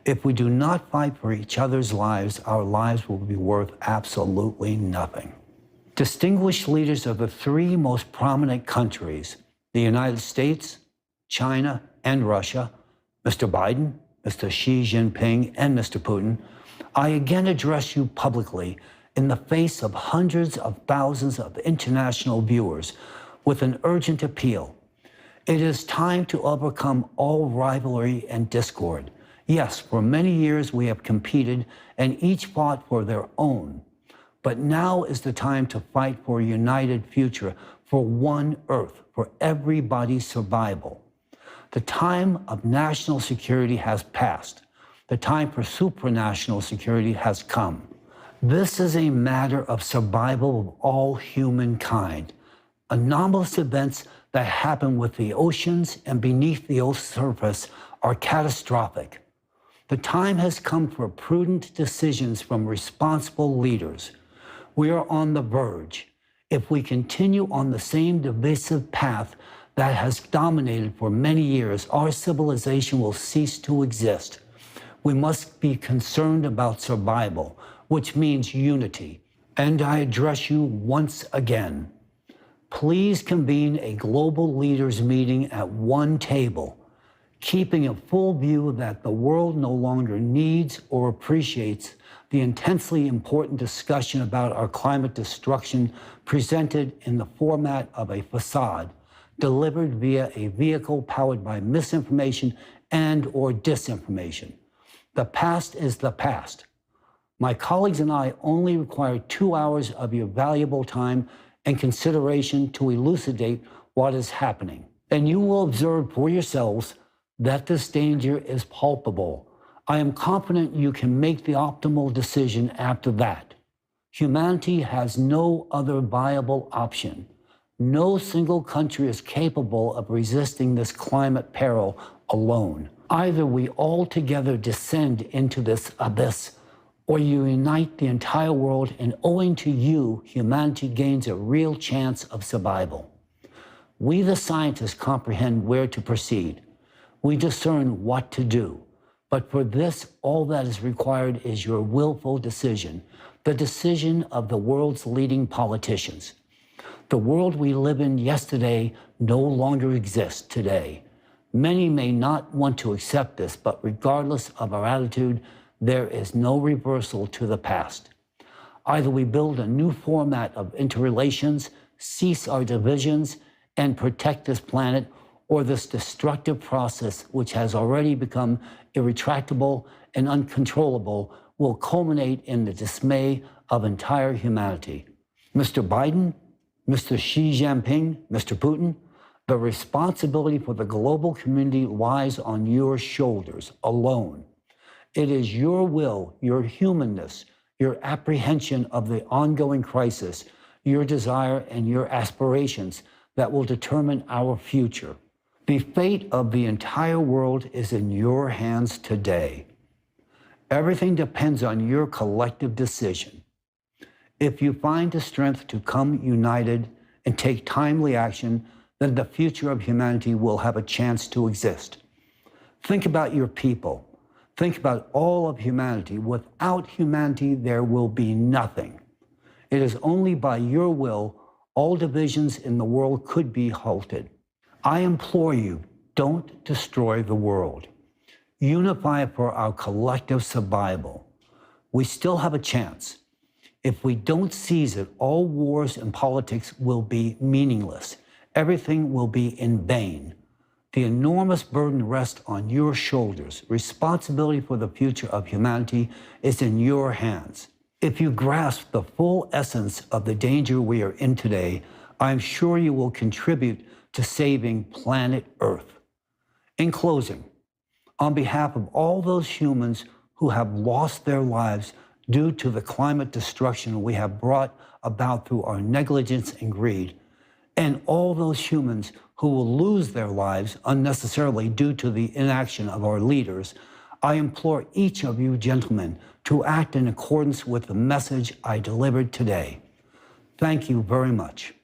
If we do not fight for each other's lives, our lives will be worth absolutely nothing. Distinguished leaders of the three most prominent countries, the United States, China, and Russia, Mr. Biden, Mr. Xi Jinping, and Mr. Putin, I again address you publicly in the face of hundreds of thousands of international viewers with an urgent appeal. It is time to overcome all rivalry and discord. Yes, for many years we have competed and each fought for their own. But now is the time to fight for a united future, for one Earth, for everybody's survival. The time of national security has passed. The time for supranational security has come. This is a matter of survival of all humankind. Anomalous events that happen with the oceans and beneath the Earth's surface are catastrophic. The time has come for prudent decisions from responsible leaders. We are on the verge. If we continue on the same divisive path that has dominated for many years, our civilization will cease to exist. We must be concerned about survival, which means unity. And I address you once again. Please convene a global leaders meeting at one table, keeping a full view that the world no longer needs or appreciates the intensely important discussion about our climate destruction presented in the format of a facade, delivered via a vehicle powered by misinformation and or disinformation. The past is the past. My colleagues and I only require 2 hours of your valuable time and consideration to elucidate what is happening. And you will observe for yourselves that this danger is palpable. I am confident you can make the optimal decision after that. Humanity has no other viable option. No single country is capable of resisting this climate peril alone. Either we all together descend into this abyss, or you unite the entire world, and owing to you, humanity gains a real chance of survival. We, the scientists, comprehend where to proceed. We discern what to do. But for this, all that is required is your willful decision, the decision of the world's leading politicians. The world we live in yesterday no longer exists today. Many may not want to accept this, but regardless of our attitude, there is no reversal to the past. Either we build a new format of interrelations, cease our divisions, and protect this planet, or this destructive process, which has already become irretractable and uncontrollable, will culminate in the dismay of entire humanity. Mr. Biden, Mr. Xi Jinping, Mr. Putin, the responsibility for the global community lies on your shoulders alone. It is your will, your humanness, your apprehension of the ongoing crisis, your desire and your aspirations that will determine our future. The fate of the entire world is in your hands today. Everything depends on your collective decision. If you find the strength to come united and take timely action, then the future of humanity will have a chance to exist. Think about your people. Think about all of humanity. Without humanity, there will be nothing. It is only by your will all divisions in the world could be halted. I implore you, don't destroy the world. Unify for our collective survival. We still have a chance. If we don't seize it, all wars and politics will be meaningless. Everything will be in vain. The enormous burden rests on your shoulders. Responsibility for the future of humanity is in your hands. If you grasp the full essence of the danger we are in today, I am sure you will contribute to saving planet Earth. In closing, on behalf of all those humans who have lost their lives due to the climate destruction we have brought about through our negligence and greed, and all those humans who will lose their lives unnecessarily due to the inaction of our leaders, I implore each of you gentlemen to act in accordance with the message I delivered today. Thank you very much.